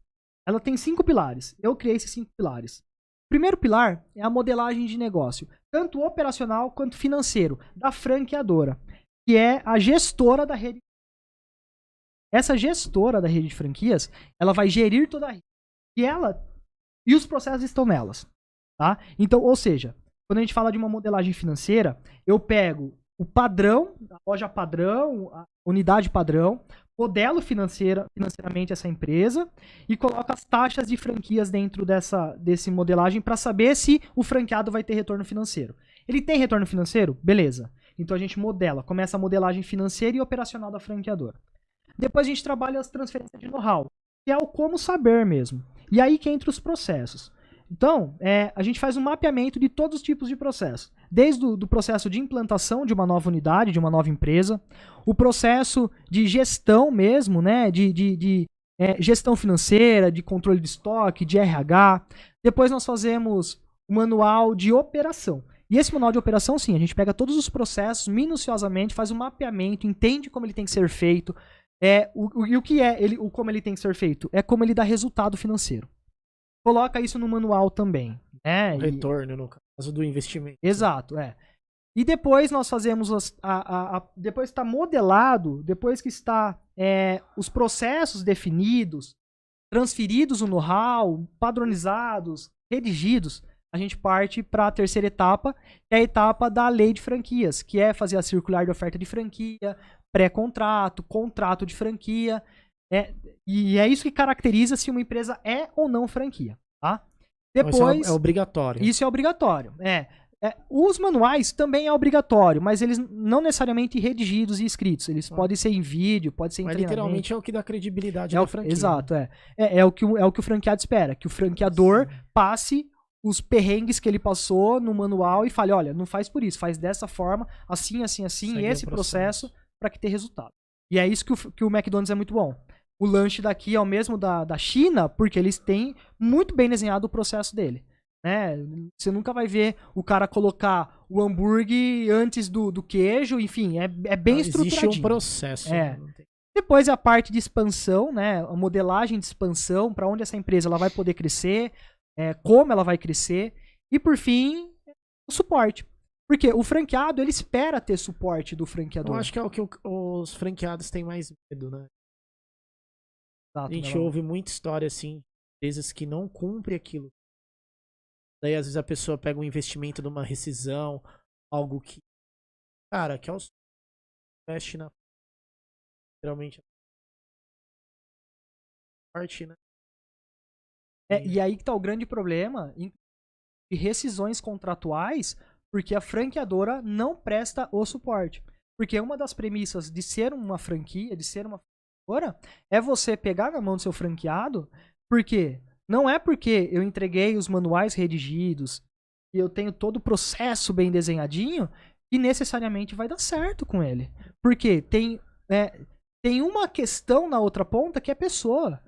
Ela tem 5 pilares. Eu criei esses 5 pilares. O primeiro pilar é a modelagem de negócio, tanto operacional quanto financeiro, da franqueadora, que é a gestora da rede. Essa gestora da rede de franquias, ela vai gerir toda a rede. E os processos estão nelas. Tá? Então, ou seja, quando a gente fala de uma modelagem financeira, eu pego o padrão, a loja padrão, a unidade padrão, modelo financeiramente essa empresa e coloco as taxas de franquias dentro desse modelagem para saber se o franqueado vai ter retorno financeiro. Ele tem retorno financeiro? Beleza. Então a gente começa a modelagem financeira e operacional da franqueadora. Depois a gente trabalha as transferências de know-how, que é o como saber mesmo. E aí que entra os processos. Então, a gente faz um mapeamento de todos os tipos de processos. Desde o processo de implantação de uma nova unidade, de uma nova empresa, o processo de gestão mesmo, né, de gestão financeira, de controle de estoque, de RH. Depois nós fazemos o manual de operação. E esse manual de operação, sim, a gente pega todos os processos minuciosamente, faz um mapeamento, entende como ele tem que ser feito. O que como ele tem que ser feito? É como ele dá resultado financeiro. Coloca isso no manual também.
O retorno, no caso do investimento.
Exato, E depois nós fazemos, depois que está modelado, depois que está os processos definidos, transferidos o know-how, padronizados, redigidos, a gente parte para a terceira etapa, que é a etapa da lei de franquias, que é fazer a circular de oferta de franquia, pré-contrato, contrato de franquia. E é isso que caracteriza se uma empresa é ou não franquia, tá? Depois,
isso é obrigatório.
Isso é obrigatório. Os manuais também é obrigatório, mas eles não necessariamente redigidos e escritos. Eles podem ser em vídeo, pode ser em treinamento.
Literalmente é o que dá credibilidade à franquia.
Exato, é o que o franqueado espera, que o franqueador passe os perrengues que ele passou no manual e fale, olha, não faz por isso, faz dessa forma, assim,
Segue
esse processo para que ter resultado. E é isso que o McDonald's é muito bom. O lanche daqui é o mesmo da China, porque eles têm muito bem desenhado o processo dele. Né? Você nunca vai ver o cara colocar o hambúrguer antes do queijo, enfim, é bem estruturadinho.
Existe um processo.
Depois é a parte de expansão, né? A modelagem de expansão, para onde essa empresa ela vai poder crescer, como ela vai crescer. E por fim, o suporte. Porque o franqueado, ele espera ter suporte do franqueador.
Eu acho que é o que os franqueados têm mais medo, né?
Exato,
a gente ouve muita história, assim, empresas que não cumprem aquilo. Daí, às vezes, a pessoa pega um investimento de uma rescisão, algo que, cara, que é o investe na geralmente parte, né?
E aí que tá o grande problema de rescisões contratuais, porque a franqueadora não presta o suporte. Porque uma das premissas de ser uma franquia, de ser uma franqueadora, é você pegar na mão do seu franqueado, porque não é porque eu entreguei os manuais redigidos e eu tenho todo o processo bem desenhadinho que necessariamente vai dar certo com ele. Porque tem uma questão na outra ponta que é a pessoa.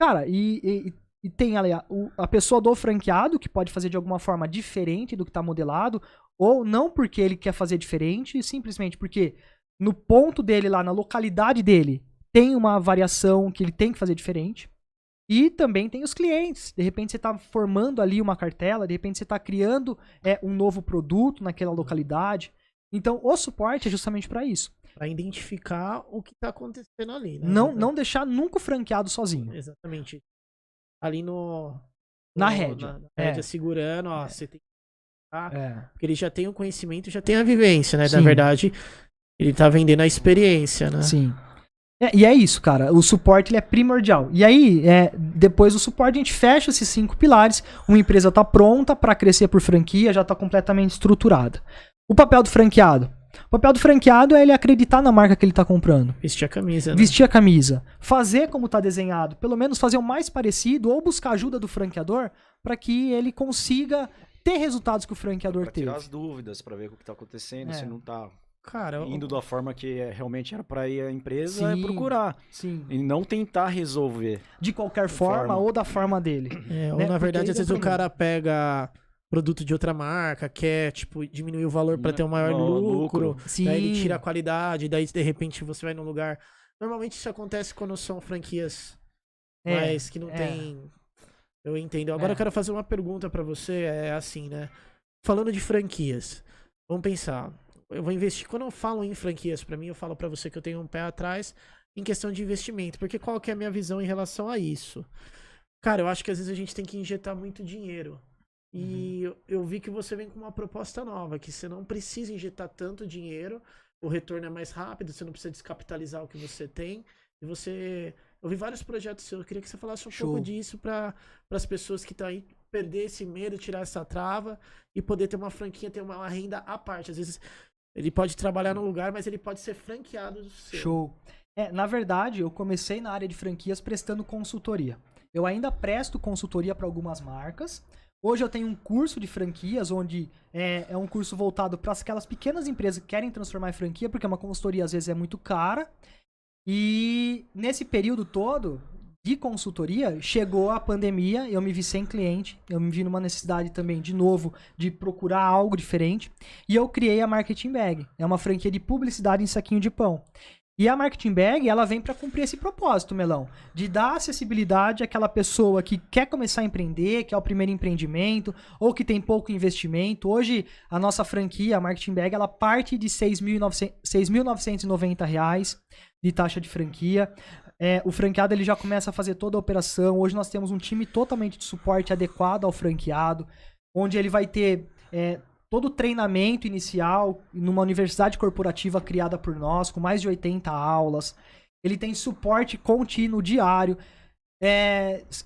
Cara, e tem ali a pessoa do franqueado, que pode fazer de alguma forma diferente do que está modelado, ou não porque ele quer fazer diferente, simplesmente porque no ponto dele lá, na localidade dele, tem uma variação que ele tem que fazer diferente. E também tem os clientes. De repente você está formando ali uma cartela, de repente você está criando um novo produto naquela localidade. Então o suporte é justamente para isso.
Para identificar o que tá acontecendo ali, né?
Não deixar nunca o franqueado sozinho.
Exatamente. Ali
Na rédea.
Na rédea segurando, ó, você tem que... Porque ele já tem o conhecimento, já tem a vivência, né?
Sim.
Na verdade, ele tá vendendo a experiência, né?
Sim. E é isso, cara. O suporte ele é primordial. E aí, depois do suporte, a gente fecha esses 5 pilares. Uma empresa tá pronta para crescer por franquia, já tá completamente estruturada. O papel do franqueado. O papel do franqueado é ele acreditar na marca que ele tá comprando.
Vestir a camisa, né?
Vestir a camisa. Fazer como tá desenhado. Pelo menos fazer o mais parecido ou buscar ajuda do franqueador para que ele consiga ter resultados que o franqueador
Pra
teve.
tirar as dúvidas, pra ver o que tá acontecendo, se não tá
Cara,
indo da forma que realmente era pra ir a empresa,
Sim.
é procurar.
Sim.
E não tentar resolver.
De qualquer forma ou da forma dele.
ou
né?
na verdade,
Porque
às vezes
aí
o cara pega produto de outra marca, quer, tipo, diminuir o valor para ter um maior lucro.
Sim.
Daí ele tira a qualidade, daí de repente você vai num lugar... Normalmente isso acontece quando são franquias mas que não tem... Eu entendo. Agora eu quero fazer uma pergunta para você, assim, né? Falando de franquias, vamos pensar. Eu vou investir... Quando eu falo em franquias, para mim, eu falo para você que eu tenho um pé atrás em questão de investimento. Porque qual que é a minha visão em relação a isso? Cara, eu acho que às vezes a gente tem que injetar muito dinheiro. E eu vi que você vem com uma proposta nova, que você não precisa injetar tanto dinheiro, o retorno é mais rápido, você não precisa descapitalizar o que você tem. E você... Eu vi vários projetos seus, eu queria que você falasse um pouco disso para as pessoas que estão aí, perder esse medo, tirar essa trava e poder ter uma franquia, ter uma renda à parte. Às vezes ele pode trabalhar no lugar, mas ele pode ser franqueado do seu.
Show. Na verdade, eu comecei na área de franquias prestando consultoria. Eu ainda presto consultoria para algumas marcas. Hoje eu tenho um curso de franquias, onde é um curso voltado para aquelas pequenas empresas que querem transformar em franquia, porque uma consultoria às vezes é muito cara. E nesse período todo de consultoria, chegou a pandemia, eu me vi sem cliente, eu me vi numa necessidade também, de novo, de procurar algo diferente. E eu criei a Marketing Bag, é uma franquia de publicidade em saquinho de pão. E a Marketing Bag, ela vem para cumprir esse propósito, Melão, de dar acessibilidade àquela pessoa que quer começar a empreender, que é o primeiro empreendimento, ou que tem pouco investimento. Hoje, a nossa franquia, a Marketing Bag, ela parte de R$ 6.990 de taxa de franquia. O franqueado ele já começa a fazer toda a operação. Hoje nós temos um time totalmente de suporte adequado ao franqueado, onde ele vai ter... todo o treinamento inicial numa universidade corporativa criada por nós, com mais de 80 aulas. Ele tem suporte contínuo, diário.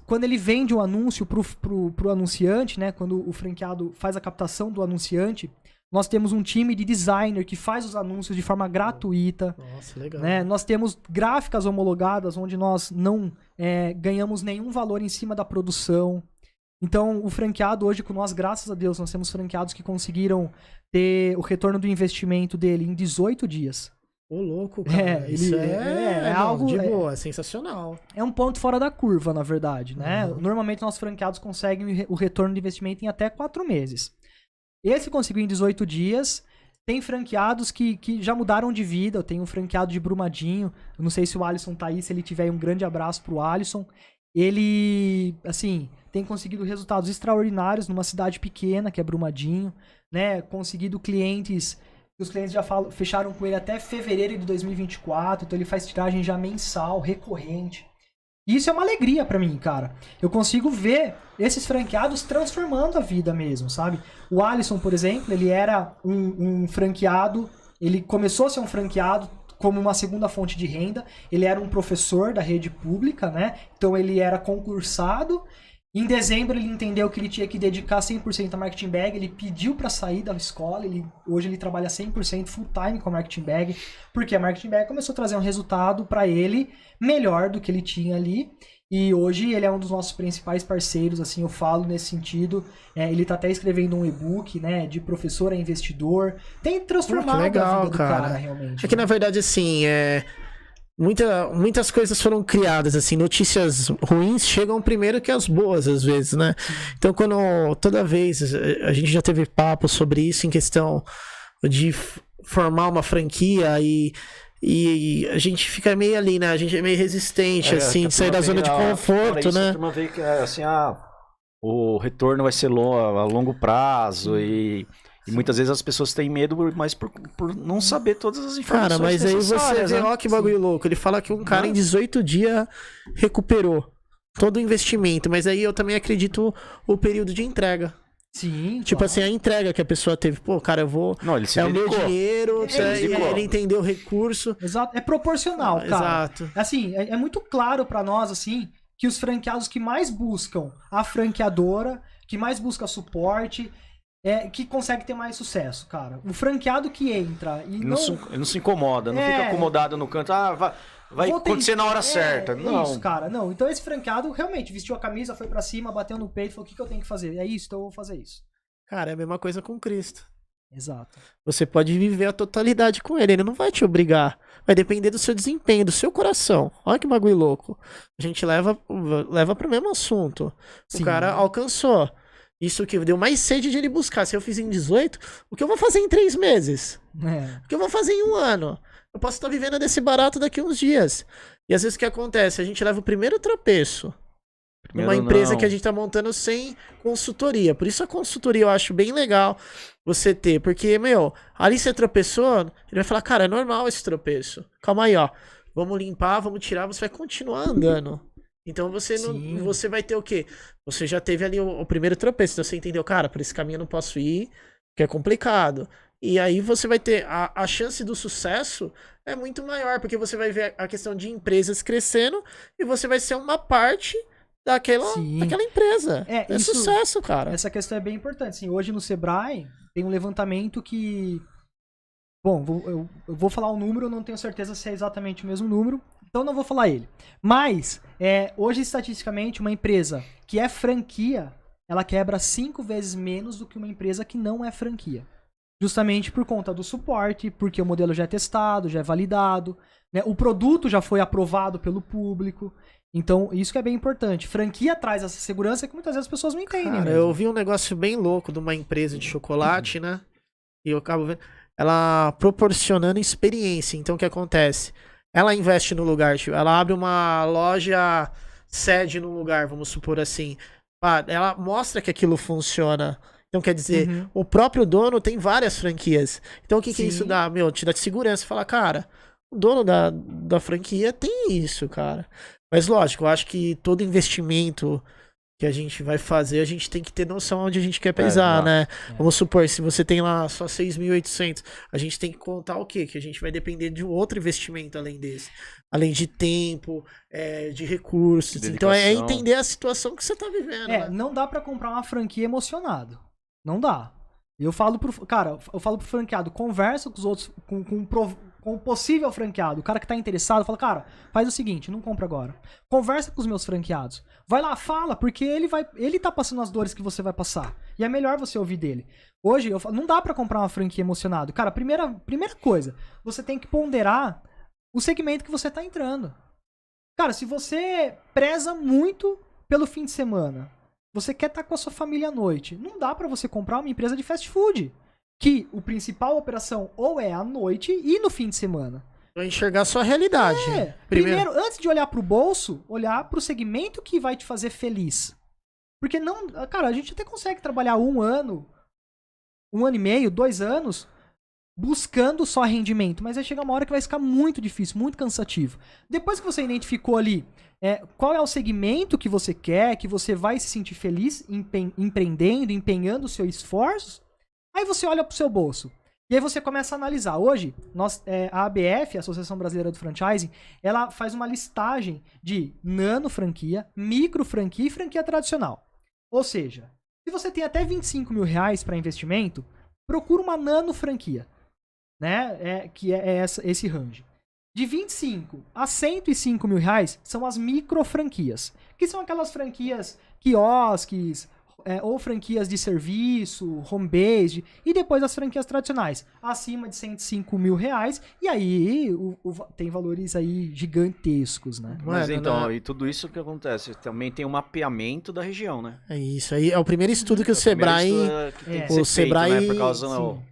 Quando ele vende um anúncio pro anunciante, né, quando o franqueado faz a captação do anunciante, nós temos um time de designer que faz os anúncios de forma gratuita.
Nossa, legal.
Né? Nós temos gráficas homologadas, onde nós não ganhamos nenhum valor em cima da produção. Então, o franqueado hoje, com nós, graças a Deus, nós temos franqueados que conseguiram ter o retorno do investimento dele em 18 dias.
Ô, louco, cara. Isso é algo de boa, é sensacional.
É um ponto fora da curva, na verdade, né? Normalmente, nossos franqueados conseguem o retorno de investimento em até 4 meses. Esse conseguiu em 18 dias. Tem franqueados que já mudaram de vida. Eu tenho um franqueado de Brumadinho. Eu não sei se o Alisson tá aí, se ele tiver, um grande abraço pro Alisson. Ele, assim... tem conseguido resultados extraordinários numa cidade pequena, que é Brumadinho, né? Conseguido clientes, os clientes já fecharam com ele até fevereiro de 2024, então ele faz tiragem já mensal, recorrente. E isso é uma alegria pra mim, cara. Eu consigo ver esses franqueados transformando a vida mesmo, sabe? O Alisson, por exemplo, ele era um franqueado, ele começou a ser um franqueado como uma segunda fonte de renda, ele era um professor da rede pública, né? Então ele era concursado. Em dezembro ele entendeu que ele tinha que dedicar 100% a Marketing Bag, ele pediu para sair da escola, hoje ele trabalha 100% full time com a Marketing Bag, porque a Marketing Bag começou a trazer um resultado para ele melhor do que ele tinha ali, e hoje ele é um dos nossos principais parceiros, assim, eu falo nesse sentido. Ele tá até escrevendo um e-book, né, de professor a investidor, tem transformado
legal,
a vida do cara realmente.
É que na verdade, assim, muitas coisas foram criadas, assim, notícias ruins chegam primeiro que as boas, às vezes, né? Então, toda vez, a gente já teve papo sobre isso em questão de formar uma franquia e a gente fica meio ali, né? A gente é meio resistente, assim, de sair da zona de conforto, né?
A turma vê que, assim, o retorno vai ser a longo prazo e muitas vezes as pessoas têm medo, mas por não saber todas as informações.
Cara, mas aí você vê,
né?
ó que bagulho louco. Ele fala que um cara em 18 dias recuperou todo o investimento, mas aí eu também acredito o período de entrega.
Sim.
Tipo assim, a entrega que a pessoa teve. Pô, cara, eu vou...
Não, ele se
é o meu
dedicou.
dinheiro, ele entendeu o recurso.
Exato, é proporcional, cara.
Exato.
Assim, é muito claro pra nós, assim, que os franqueados que mais buscam a franqueadora, que mais busca suporte, que consegue ter mais sucesso, cara. O franqueado que entra e
Ele não se incomoda, não fica acomodado no canto, vai acontecer na hora certa. Não.
Isso, cara. Não, então esse franqueado realmente vestiu a camisa, foi pra cima, bateu no peito e falou, o que eu tenho que fazer? É isso, então eu vou fazer isso.
Cara, é a mesma coisa com Cristo.
Exato.
Você pode viver a totalidade com ele não vai te obrigar. Vai depender do seu desempenho, do seu coração. Olha que bagulho louco. A gente leva pro mesmo assunto.
Sim.
O cara alcançou. Isso que deu mais sede de ele buscar. Se eu fiz em 18, o que eu vou fazer em 3 meses? O que eu vou fazer em 1 ano? Eu posso estar vivendo desse barato daqui uns dias. E às vezes o que acontece? A gente leva o primeiro tropeço numa empresa que a gente tá montando sem consultoria. Por isso a consultoria eu acho bem legal você ter. Porque, ali você tropeçou, ele vai falar, cara, é normal esse tropeço. Calma aí, ó. Vamos limpar, vamos tirar, você vai continuar andando. Então você vai ter o quê? Você já teve ali o primeiro tropeço. Então você entendeu, cara, por esse caminho eu não posso ir, que é complicado. E aí você vai ter a chance do sucesso é muito maior, porque você vai ver a questão de empresas crescendo e você vai ser uma parte daquela empresa. É sucesso, cara.
Essa questão é bem importante. Sim, hoje no Sebrae tem um levantamento que... Bom, eu vou falar o número, eu não tenho certeza se é exatamente o mesmo número, então não vou falar ele. Mas, hoje, estatisticamente, uma empresa que é franquia, ela quebra 5 vezes menos do que uma empresa que não é franquia. Justamente por conta do suporte, porque o modelo já é testado, já é validado, né? O produto já foi aprovado pelo público. Então, isso que é bem importante. Franquia traz essa segurança que muitas vezes as pessoas não entendem.
Cara, eu vi um negócio bem louco de uma empresa de chocolate, né? E eu acabo vendo... Ela proporcionando experiência. Então, o que acontece? Ela investe no lugar, tipo, ela abre uma loja sede no lugar, vamos supor assim. Ela mostra que aquilo funciona. Então, quer dizer, o próprio dono tem várias franquias. Então, o que isso dá? Te dá de segurança. Fala, cara, o dono da franquia tem isso, cara. Mas, lógico, eu acho que todo investimento que a gente vai fazer, a gente tem que ter noção onde a gente quer pisar, né? Vamos supor, se você tem lá só 6.800, a gente tem que contar o quê? Que a gente vai depender de um outro investimento além desse. Além de tempo, de recursos. Dedicação. Então é entender a situação que você tá vivendo. Né?
Não dá pra comprar uma franquia emocionado. Não dá. Eu falo pro franqueado, conversa com os outros, com o possível franqueado, o cara que tá interessado, fala, cara, faz o seguinte, não compra agora. Conversa com os meus franqueados. Vai lá, fala, porque ele tá passando as dores que você vai passar. E é melhor você ouvir dele. Hoje, não dá pra comprar uma franquia emocionado. Cara, primeira coisa, você tem que ponderar o segmento que você tá entrando. Cara, se você preza muito pelo fim de semana, você quer estar com a sua família à noite, não dá pra você comprar uma empresa de fast food. Que o principal operação ou é à noite e no fim de semana.
Vai enxergar a sua realidade.
Primeiro, antes de olhar pro bolso, olhar pro segmento que vai te fazer feliz. Porque não... Cara, a gente até consegue trabalhar 1 ano, 1 ano e meio, 2 anos, buscando só rendimento. Mas vai chegar uma hora que vai ficar muito difícil, muito cansativo. Depois que você identificou ali qual é o segmento que você quer, que você vai se sentir feliz empreendendo, empenhando os seus esforços, aí você olha pro seu bolso. E aí você começa a analisar. Hoje, a ABF, a Associação Brasileira do Franchising, ela faz uma listagem de nano franquia, micro franquia e franquia tradicional. Ou seja, se você tem até 25 mil reais para investimento, procura uma nano franquia, né? Que é esse range. De 25 a 105 mil reais são as micro franquias, que são aquelas franquias quiosques, ou franquias de serviço, home-based, e depois as franquias tradicionais, acima de R$105.000, e aí tem valores aí gigantescos, né?
Mas
Mano,
então,
né?
e tudo isso que acontece, também tem um mapeamento da região, né?
É isso aí. É o primeiro estudo que o
É o primeiro
Sebrae.
estudo que tem que
o
ser feito,
Sebrae-
né? Por causa
Sim.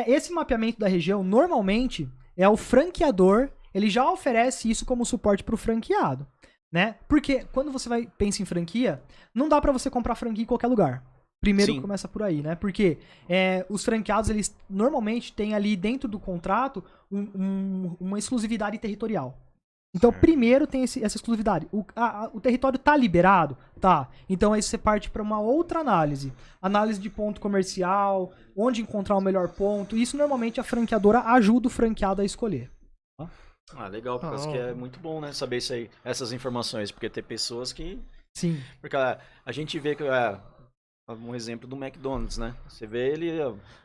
Esse mapeamento da região, normalmente, é o franqueador, ele já oferece isso como suporte pro franqueado, né? Porque quando você pensa em franquia, não dá pra você comprar franquia em qualquer lugar. Primeiro
Sim.
começa por aí, né? Porque os franqueados, eles normalmente têm ali dentro do contrato uma exclusividade territorial. Então, primeiro tem essa exclusividade. O território tá liberado? Tá. Então, aí você parte para uma outra análise. Análise de ponto comercial, onde encontrar o melhor ponto. Isso, normalmente, a franqueadora ajuda o franqueado a escolher.
Ah, legal, por causa que é muito bom, né? Saber isso aí, essas informações, porque tem pessoas que...
Sim.
Porque a gente vê que... um exemplo do McDonald's, né? Você vê ele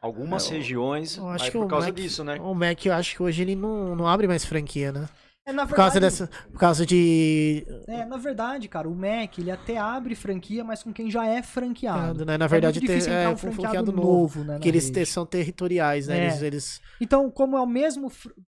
algumas regiões,
Eu acho
aí
que
por
o
causa
Mac,
disso, né?
O Mac, eu acho que hoje ele não abre mais franquia, né?
Na
Por causa
verdade,
por causa de.
na verdade, cara, o Mac, ele até abre franquia, mas com quem já é franqueado.
Né? Na verdade,
é muito difícil entrar um
um
franqueado novo, né?
Porque
na
eles
rede.
são territoriais, né?
É.
Eles...
Então, como é o mesmo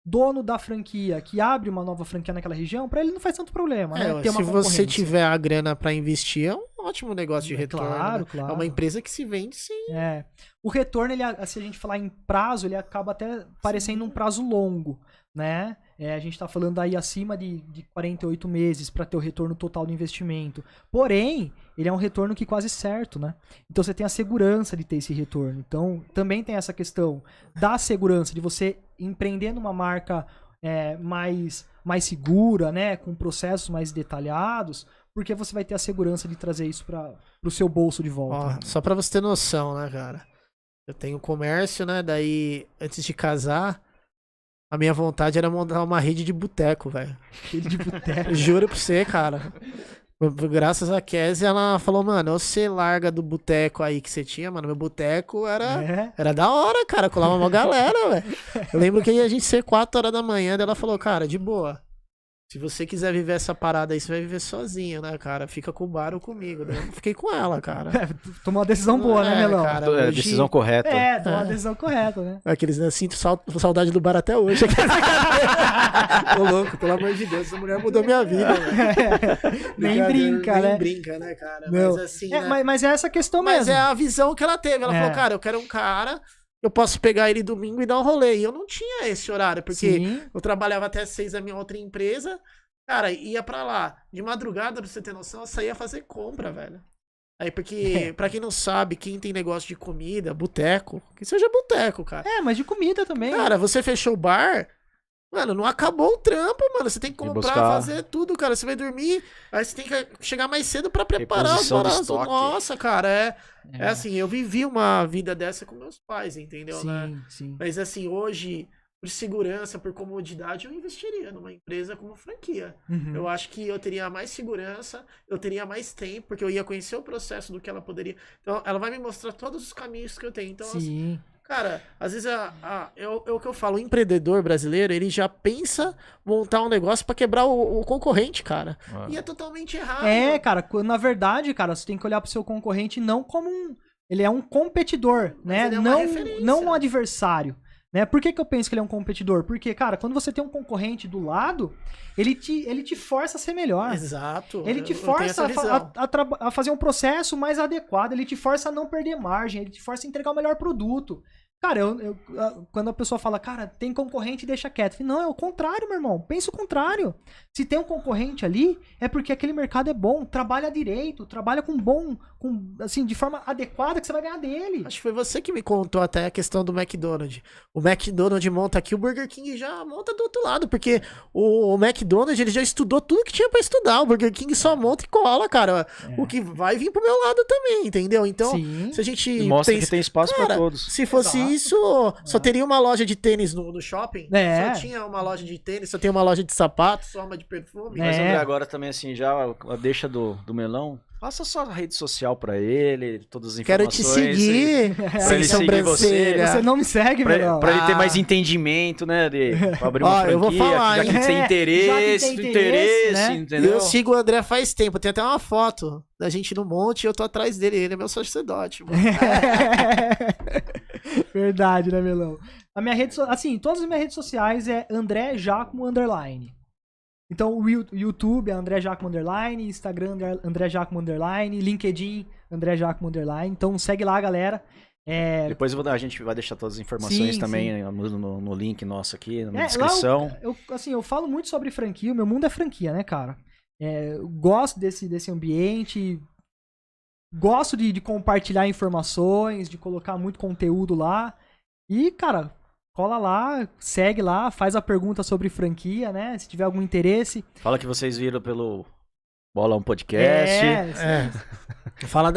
dono da franquia que abre uma nova franquia naquela região, pra ele não faz tanto problema, né? Ter uma
se você
concorrência.
tiver a grana pra investir, é um ótimo negócio de retorno.
Claro,
né?
claro.
É uma empresa que se vende sim.
É. O retorno, se a gente falar em prazo, ele acaba até parecendo um prazo longo, né? A gente tá falando aí acima de 48 meses para ter o retorno total do investimento. Porém, ele é um retorno que quase certo, né? Então você tem a segurança de ter esse retorno. Então, também tem essa questão da segurança, de você empreender numa marca mais segura, né? Com processos mais detalhados, porque você vai ter a segurança de trazer isso para o seu bolso de volta.
Ó, só pra você ter noção, né, cara? Eu tenho comércio, né? Daí, antes de casar, a minha vontade era montar uma rede de boteco, velho.
Rede de boteco.
Juro pra você, cara. Graças a Kézia, ela falou, mano, você larga do boteco aí que você tinha, mano. Meu boteco era da hora, cara. Colava uma galera, velho. Eu lembro que a gente ser 4 horas da manhã, daí ela falou, cara, de boa. Se você quiser viver essa parada aí, você vai viver sozinho, né, cara? Fica com o bar ou comigo. Daí eu fiquei com ela, cara.
Tomou uma decisão boa, né, Melão?
Cara,
É a
hoje-
decisão correta.
Tomou uma decisão correta, né?
Aqueles, né, sinto saudade do bar até hoje. Tô louco, pelo amor de Deus, essa mulher mudou minha vida, velho.
Nem
Brincadeira,
brinca, né?
Nem brinca, né, cara?
Não.
Mas assim, né?
Mas é essa questão
Mas
mesmo.
é a visão que ela teve. Ela falou, cara, eu quero um cara, eu posso pegar ele domingo e dar um rolê. E eu não tinha esse horário, porque
Sim.
eu trabalhava até 6 da minha outra empresa. Cara, ia pra lá. De madrugada, pra você ter noção, eu saía fazer compra, velho. Aí, porque, pra quem não sabe, quem tem negócio de comida, boteco, que seja boteco, cara.
Mas de comida também.
Cara, você fechou o bar, mano, não acabou o trampo, mano. Você tem que
E
comprar,
buscar.
fazer tudo, cara. Você vai dormir, aí você tem que chegar mais cedo pra preparar as
Reposição do
paradas.
estoque.
Nossa, cara, é assim, eu vivi uma vida dessa com meus pais, entendeu, né?
Sim, sim.
Mas assim, hoje, por segurança, por comodidade, eu investiria numa empresa como franquia.
Uhum.
Eu acho que eu teria mais segurança, eu teria mais tempo, porque eu ia conhecer o processo do que ela poderia. Então, ela vai me mostrar todos os caminhos que eu tenho. Então, assim,
Sim.
cara, às vezes é o que eu falo, o empreendedor brasileiro, ele já pensa montar um negócio pra quebrar o concorrente, cara. E é totalmente errado.
Cara, na verdade, cara, você tem que olhar pro seu concorrente não como ele é um competidor, né?
ele é uma referência.
Não um adversário. Né? Por que eu penso que ele é um competidor? Porque, cara, quando você tem um concorrente do lado, ele te força a ser melhor.
Exato.
Ele te
Eu tenho
força
essa visão.
a fazer um processo mais adequado, ele te força a não perder margem, ele te força a entregar o melhor produto. Cara, quando a pessoa fala, cara, tem concorrente, deixa quieto. Eu falo, não, é o contrário, meu irmão. Pensa o contrário. Se tem um concorrente ali, é porque aquele mercado é bom, trabalha direito, trabalha assim, de forma adequada que você vai ganhar dele.
Acho que foi você que me contou até a questão do McDonald's. O McDonald's monta aqui, o Burger King já monta do outro lado, porque o McDonald's ele já estudou tudo que tinha pra estudar. O Burger King só monta e cola, cara. O que vai vir pro meu lado também, entendeu? Então,
Sim.
se a gente
E mostra
pensa-
que tem espaço
Cara,
pra todos.
Se fosse isso, só teria uma loja de tênis no shopping.
É.
Só tinha uma loja de tênis, só tem uma loja de sapatos, só uma de perfume.
É.
Mas, André, agora também, assim, já a deixa do melão, Passa sua rede social pra ele, todas as
Quero
informações.
te seguir.
Pra
sem
ele seguir
sobrancelha.
Você não me segue, melhor.
Pra ele ter
Ah.
mais entendimento, né? Pra abrir
Ó,
uma franquia,
eu vou falar,
já que
hein?
tem interesse,
Já que tem interesse, né?
entendeu?
Eu sigo o André faz tempo. Tem até uma foto da gente no monte e eu tô atrás dele. Ele é meu sacerdote, mano.
Verdade, né, Melão? A minha rede, assim, todas as minhas redes sociais é André Giacomo _. Então, o YouTube é André Giacomo _, Instagram André Giacomo _, LinkedIn André Giacomo _. Então, segue lá, galera.
Depois a gente vai deixar todas as informações
Sim,
também no link nosso aqui, na
Lá
descrição.
eu falo muito sobre franquia, o meu mundo é franquia, né, cara? Eu gosto desse ambiente, gosto de compartilhar informações, de colocar muito conteúdo lá. E, cara, cola lá, segue lá, faz a pergunta sobre franquia, né? Se tiver algum interesse.
Fala que vocês viram pelo Bola um Podcast.
Fala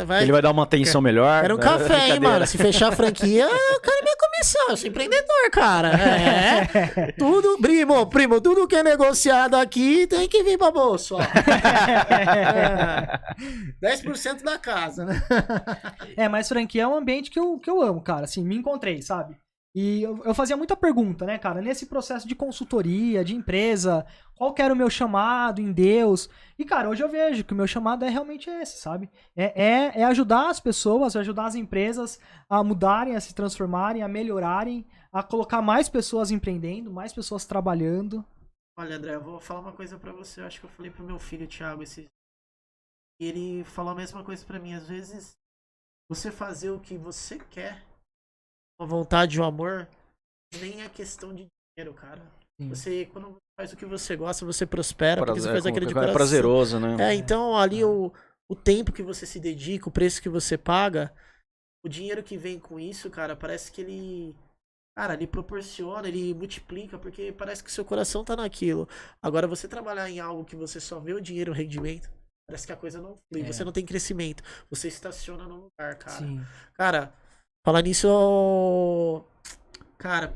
vai.
Ele vai dar uma atenção melhor.
Era um
né?
café, hein,
Brincadeira.
mano? Se fechar a franquia, eu quero minha comissão. Eu sou empreendedor, cara. Tudo, primo, tudo que é negociado aqui tem que vir pra bolsa, ó. 10% da casa, né?
Mas franquia é um ambiente que eu amo, cara. Assim, me encontrei, sabe? E eu fazia muita pergunta, né, cara? Nesse processo de consultoria, de empresa, qual que era o meu chamado em Deus? E, cara, hoje eu vejo que o meu chamado é realmente esse, sabe? É ajudar as pessoas, ajudar as empresas a mudarem, a se transformarem, a melhorarem, a colocar mais pessoas empreendendo, mais pessoas trabalhando.
Olha, André, eu vou falar uma coisa pra você. Eu acho que eu falei pro meu filho, Thiago, e ele falou a mesma coisa pra mim. Às vezes, você fazer o que você quer, a vontade, o amor, nem é questão de dinheiro, cara. Você, quando você faz o que você gosta, você prospera, porque você faz aquilo de coração.
É prazeroso, né?
Então ali o tempo que você se dedica, o preço que você paga, o dinheiro que vem com isso, cara, parece que ele proporciona, ele multiplica, porque parece que seu coração tá naquilo. Agora, você trabalhar em algo que você só vê o dinheiro, o rendimento, parece que a coisa não flui, você não tem crescimento, você estaciona no lugar, cara.
Sim.
Cara, falar nisso, cara,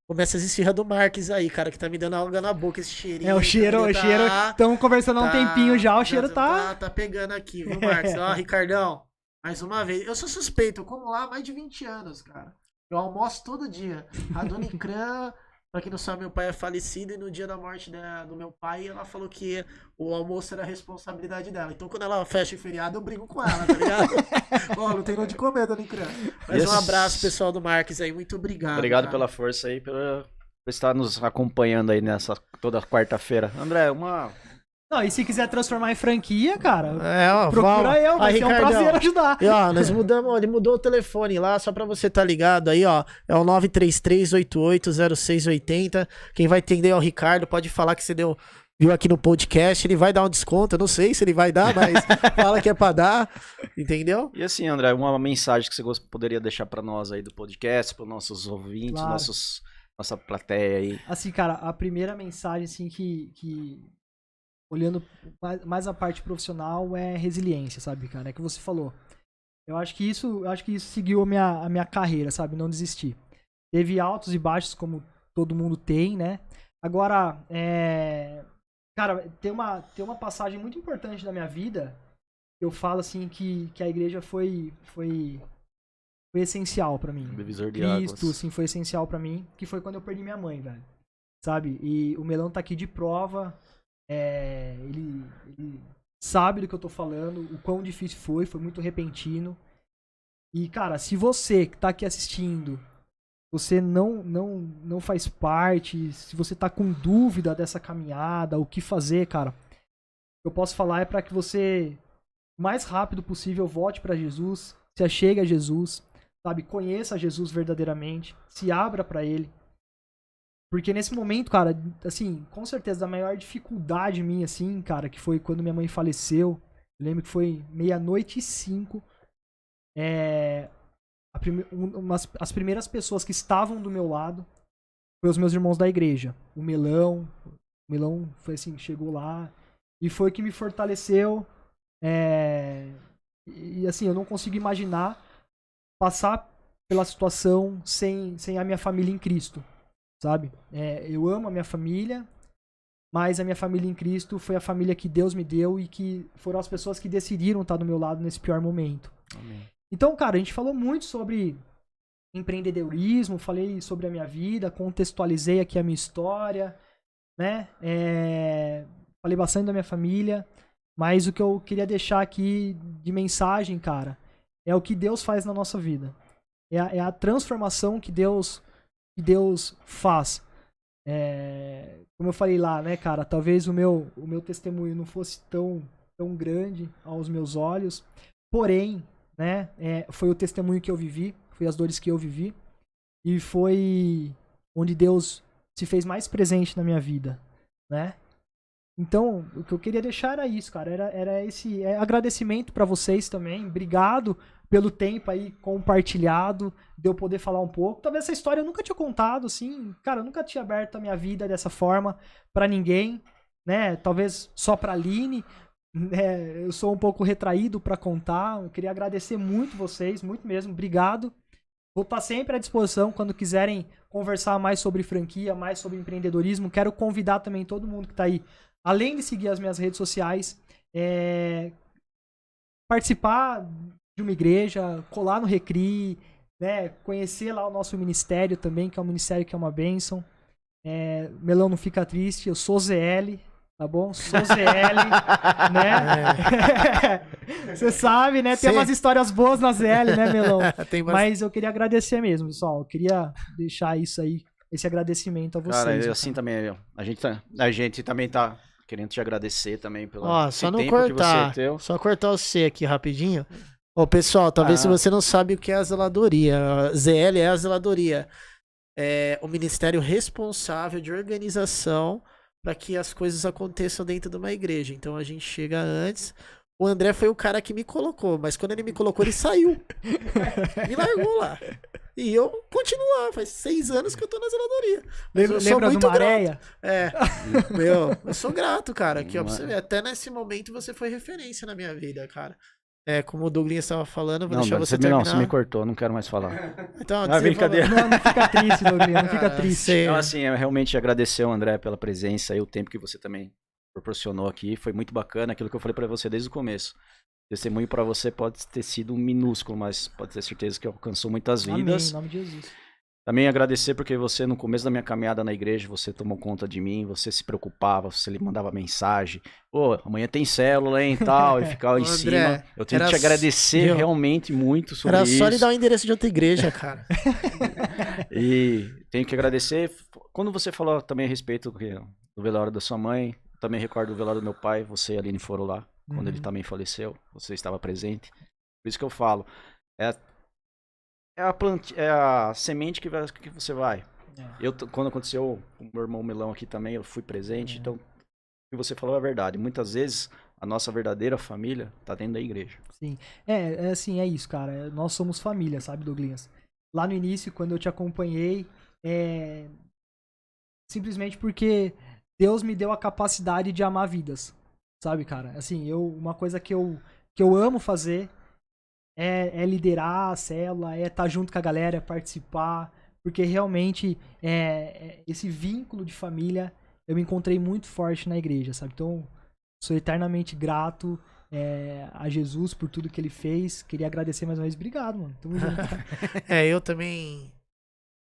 começa as esfirras do Marques aí, cara, que tá me dando água na boca, esse cheirinho.
O cheiro, estamos conversando há um tempinho já, o cheiro
tá pegando aqui, viu, Marques? Ó, Ricardão, mais uma vez, eu sou suspeito, eu como lá há mais de 20 anos, cara. Eu almoço todo dia. A dona Icrã, pra quem não sabe, meu pai é falecido e no dia da morte do meu pai, ela falou que o almoço era responsabilidade dela. Então quando ela fecha o feriado, eu brigo com ela, tá ligado? Ó, não tem onde comer, dona Icrã. Mas um abraço, pessoal do Marques aí, muito obrigado.
Obrigado
cara.
pela força aí, por estar nos acompanhando aí nessa toda quarta-feira. André,
Não, e se quiser transformar em franquia, cara,
ó,
procura eu, vai ser um prazer ajudar.
E ó, nós mudamos, ele mudou o telefone lá, só pra você tá ligado aí, ó, é o 933880680, quem vai atender é o Ricardo, pode falar que você viu aqui no podcast, ele vai dar um desconto, eu não sei se ele vai dar, mas fala que é pra dar, entendeu?
E assim, André, uma mensagem que você poderia deixar pra nós aí do podcast, pros nossos ouvintes,
Claro.
nossa plateia aí.
Assim, cara, a primeira mensagem, assim, que olhando mais a parte profissional é resiliência, sabe, cara? É que você falou. Eu acho que isso seguiu a minha carreira, sabe? Não desistir. Teve altos e baixos, como todo mundo tem, né? Agora, cara, tem uma passagem muito importante da minha vida. Eu falo, assim, que a igreja foi essencial pra mim.
Divisor de
Cristo,
águas.
assim, foi essencial pra mim. Que foi quando eu perdi minha mãe, velho. Sabe? E o Melão tá aqui de prova. Ele sabe do que eu tô falando, o quão difícil foi muito repentino. E, cara, se você que tá aqui assistindo, você não faz parte, se você tá com dúvida dessa caminhada, o que fazer, cara, o que eu posso falar é pra que você, o mais rápido possível, volte pra Jesus, se achegue a Jesus, sabe? Conheça Jesus verdadeiramente, se abra pra Ele. Porque nesse momento, cara, assim, com certeza a maior dificuldade minha, assim, cara, que foi quando minha mãe faleceu, eu lembro que foi 00:05, as primeiras pessoas que estavam do meu lado foram os meus irmãos da igreja. O Melão foi assim, chegou lá e foi que me fortaleceu. E assim, eu não consigo imaginar passar pela situação sem a minha família em Cristo. Sabe? Eu amo a minha família, mas a minha família em Cristo foi a família que Deus me deu e que foram as pessoas que decidiram estar do meu lado nesse pior momento.
Amém.
Então, cara, a gente falou muito sobre empreendedorismo, falei sobre a minha vida, contextualizei aqui a minha história, né? Falei bastante da minha família, mas o que eu queria deixar aqui de mensagem, cara, é o que Deus faz na nossa vida. É a transformação que Deus faz. Como eu falei lá, né, cara, talvez o meu testemunho não fosse tão grande aos meus olhos, porém, né, foi o testemunho que eu vivi, foi as dores que eu vivi, e foi onde Deus se fez mais presente na minha vida, né? Então, o que eu queria deixar era isso, cara, era esse agradecimento pra vocês também, obrigado pelo tempo aí compartilhado, de eu poder falar um pouco. Talvez essa história eu nunca tinha contado, assim, cara, eu nunca tinha aberto a minha vida dessa forma pra ninguém, né? Talvez só pra Aline, né? Eu sou um pouco retraído pra contar. Eu queria agradecer muito vocês, muito mesmo, obrigado. Vou estar sempre à disposição quando quiserem conversar mais sobre franquia, mais sobre empreendedorismo. Quero convidar também todo mundo que tá aí, além de seguir as minhas redes sociais, participar de uma igreja, colar no Recri, né, conhecer lá o nosso ministério também, que é um ministério que é uma bênção. Melão, não fica triste, eu sou ZL, tá bom? Sou ZL, né? Você sabe, né? Tem umas histórias boas na ZL, né, Melão? Mas eu queria agradecer mesmo, pessoal. Eu queria deixar isso aí, esse agradecimento a vocês.
Cara,
cara.
assim também, a gente também tá querendo te agradecer também pelo
Só não
tempo que
cortar,
você deu.
só cortar o C aqui rapidinho. Ô, pessoal, talvez se você não sabe o que é a zeladoria, a ZL é a zeladoria. É o ministério responsável de organização para que as coisas aconteçam dentro de uma igreja. Então a gente chega antes. O André foi o cara que me colocou, mas quando ele me colocou, ele saiu. Me largou lá. E eu continuo lá, faz 6 anos que eu tô na zeladoria. Mas eu sou
Lembra do
muito
Maréia?
grato. Eu sou grato, cara. Aqui, ó, pra você ver, até nesse momento você foi referência na minha vida, cara. Como o Douglas estava falando, eu vou deixar você terminar.
Não, você me cortou, não quero mais falar.
Então,
brincadeira.
Não fica triste, Douglas, não fica triste.
Então, assim, eu realmente agradecer ao André pela presença e o tempo que você também proporcionou aqui. Foi muito bacana, aquilo que eu falei pra você desde o começo. O testemunho pra você pode ter sido minúsculo, mas pode ter certeza que alcançou muitas vidas.
Amém, em nome de Jesus.
Também agradecer porque você, no começo da minha caminhada na igreja, você tomou conta de mim, você se preocupava, você lhe mandava mensagem. Amanhã tem célula, hein, e tal, e ficava em cima. Eu tenho que te agradecer realmente muito sobre isso.
Era só lhe dar o endereço de outra igreja, cara.
E tenho que agradecer. Quando você falou também a respeito do velório da sua mãe, também recordo do velório do meu pai, você e a Aline foram lá, quando ele também faleceu, você estava presente. Por isso que eu falo, é a semente que você vai. Quando aconteceu com o meu irmão Melão aqui também, eu fui presente. Então, o que você falou é verdade. Muitas vezes, a nossa verdadeira família tá dentro da igreja.
Sim. Assim, é isso, cara. Nós somos família, sabe, Douglas? Lá no início, quando eu te acompanhei, simplesmente porque Deus me deu a capacidade de amar vidas. Sabe, cara? Assim, uma coisa que eu amo fazer é liderar a célula, estar junto com a galera, é participar, porque realmente esse vínculo de família eu me encontrei muito forte na igreja, sabe? Então, sou eternamente grato a Jesus por tudo que ele fez. Queria agradecer mais uma vez. Obrigado, mano. Tamo junto.
Eu também,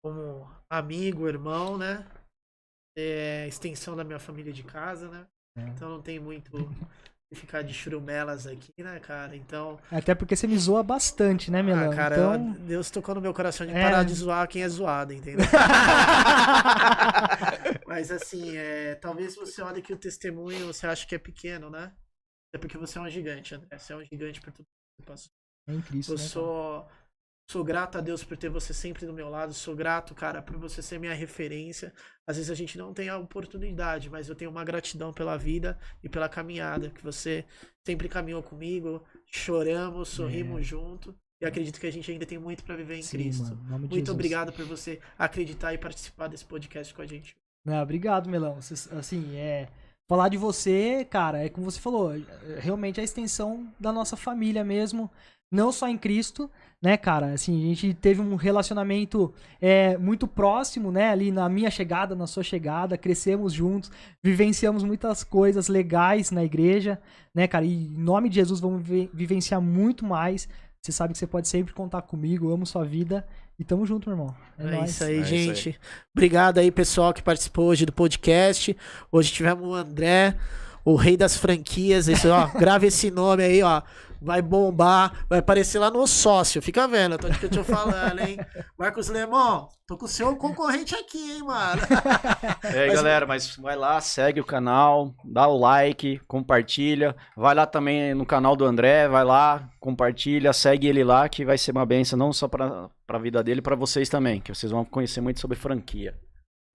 como amigo, irmão, né? Extensão da minha família de casa, né? Então não tem muito ficar de churumelas aqui, né, cara? Então.
Até porque você me zoa bastante, né, Melão?
Cara,
então...
Deus tocou no meu coração de parar de zoar quem é zoado, entendeu? Mas assim, talvez você olhe que o testemunho você acha que é pequeno, né? É porque você é um gigante, André. Você é um gigante por tudo que você passou.
É incrível,
Eu sou grato a Deus por ter você sempre do meu lado. Sou grato, cara, por você ser minha referência. Às vezes a gente não tem a oportunidade, mas eu tenho uma gratidão pela vida e pela caminhada, que você sempre caminhou comigo, choramos, sorrimos junto. E acredito que a gente ainda tem muito pra viver em Cristo.
Mano,
muito obrigado por você acreditar e participar desse podcast com a gente.
Obrigado, Melão. Assim, falar de você, cara, é como você falou, realmente é a extensão da nossa família mesmo, não só em Cristo, né, cara? Assim, a gente teve um relacionamento muito próximo, né? Ali na minha chegada, na sua chegada, crescemos juntos, vivenciamos muitas coisas legais na igreja, né, cara? E em nome de Jesus vamos vivenciar muito mais. Você sabe que você pode sempre contar comigo, eu amo sua vida e tamo junto, meu irmão. É nóis.
Isso aí,
É isso
gente. Obrigado aí, pessoal, que participou hoje do podcast. Hoje tivemos o André, o rei das franquias. Esse, ó, grave esse nome aí, ó. Vai bombar, vai aparecer lá no sócio. Fica vendo, tô te falando, hein? Marcos Lemon, tô com o seu concorrente aqui, hein, mano?
É, galera, mas vai lá, segue o canal, dá o like, compartilha. Vai lá também no canal do André, vai lá, compartilha, segue ele lá, que vai ser uma benção não só pra vida dele, pra vocês também, que vocês vão conhecer muito sobre franquia.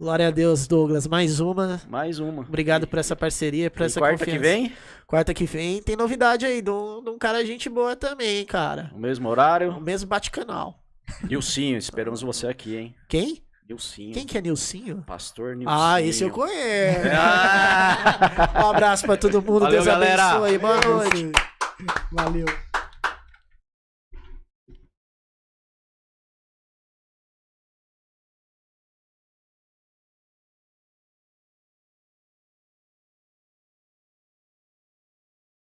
Glória a Deus, Douglas. Mais uma.
Mais uma.
Obrigado por essa parceria, por
E
essa
quarta
confiança.
que vem,
Quarta que vem tem novidade aí de um cara gente boa também, cara.
o mesmo
O
horário.
mesmo bate-canal.
Nilcinho, esperamos você aqui, hein?
Quem?
Nilcinho.
Quem que é Nilcinho?
Pastor Nilcinho.
Ah, esse eu conheço. Um abraço pra todo mundo.
Valeu,
Deus
galera.
abençoe. Boa noite.
Valeu.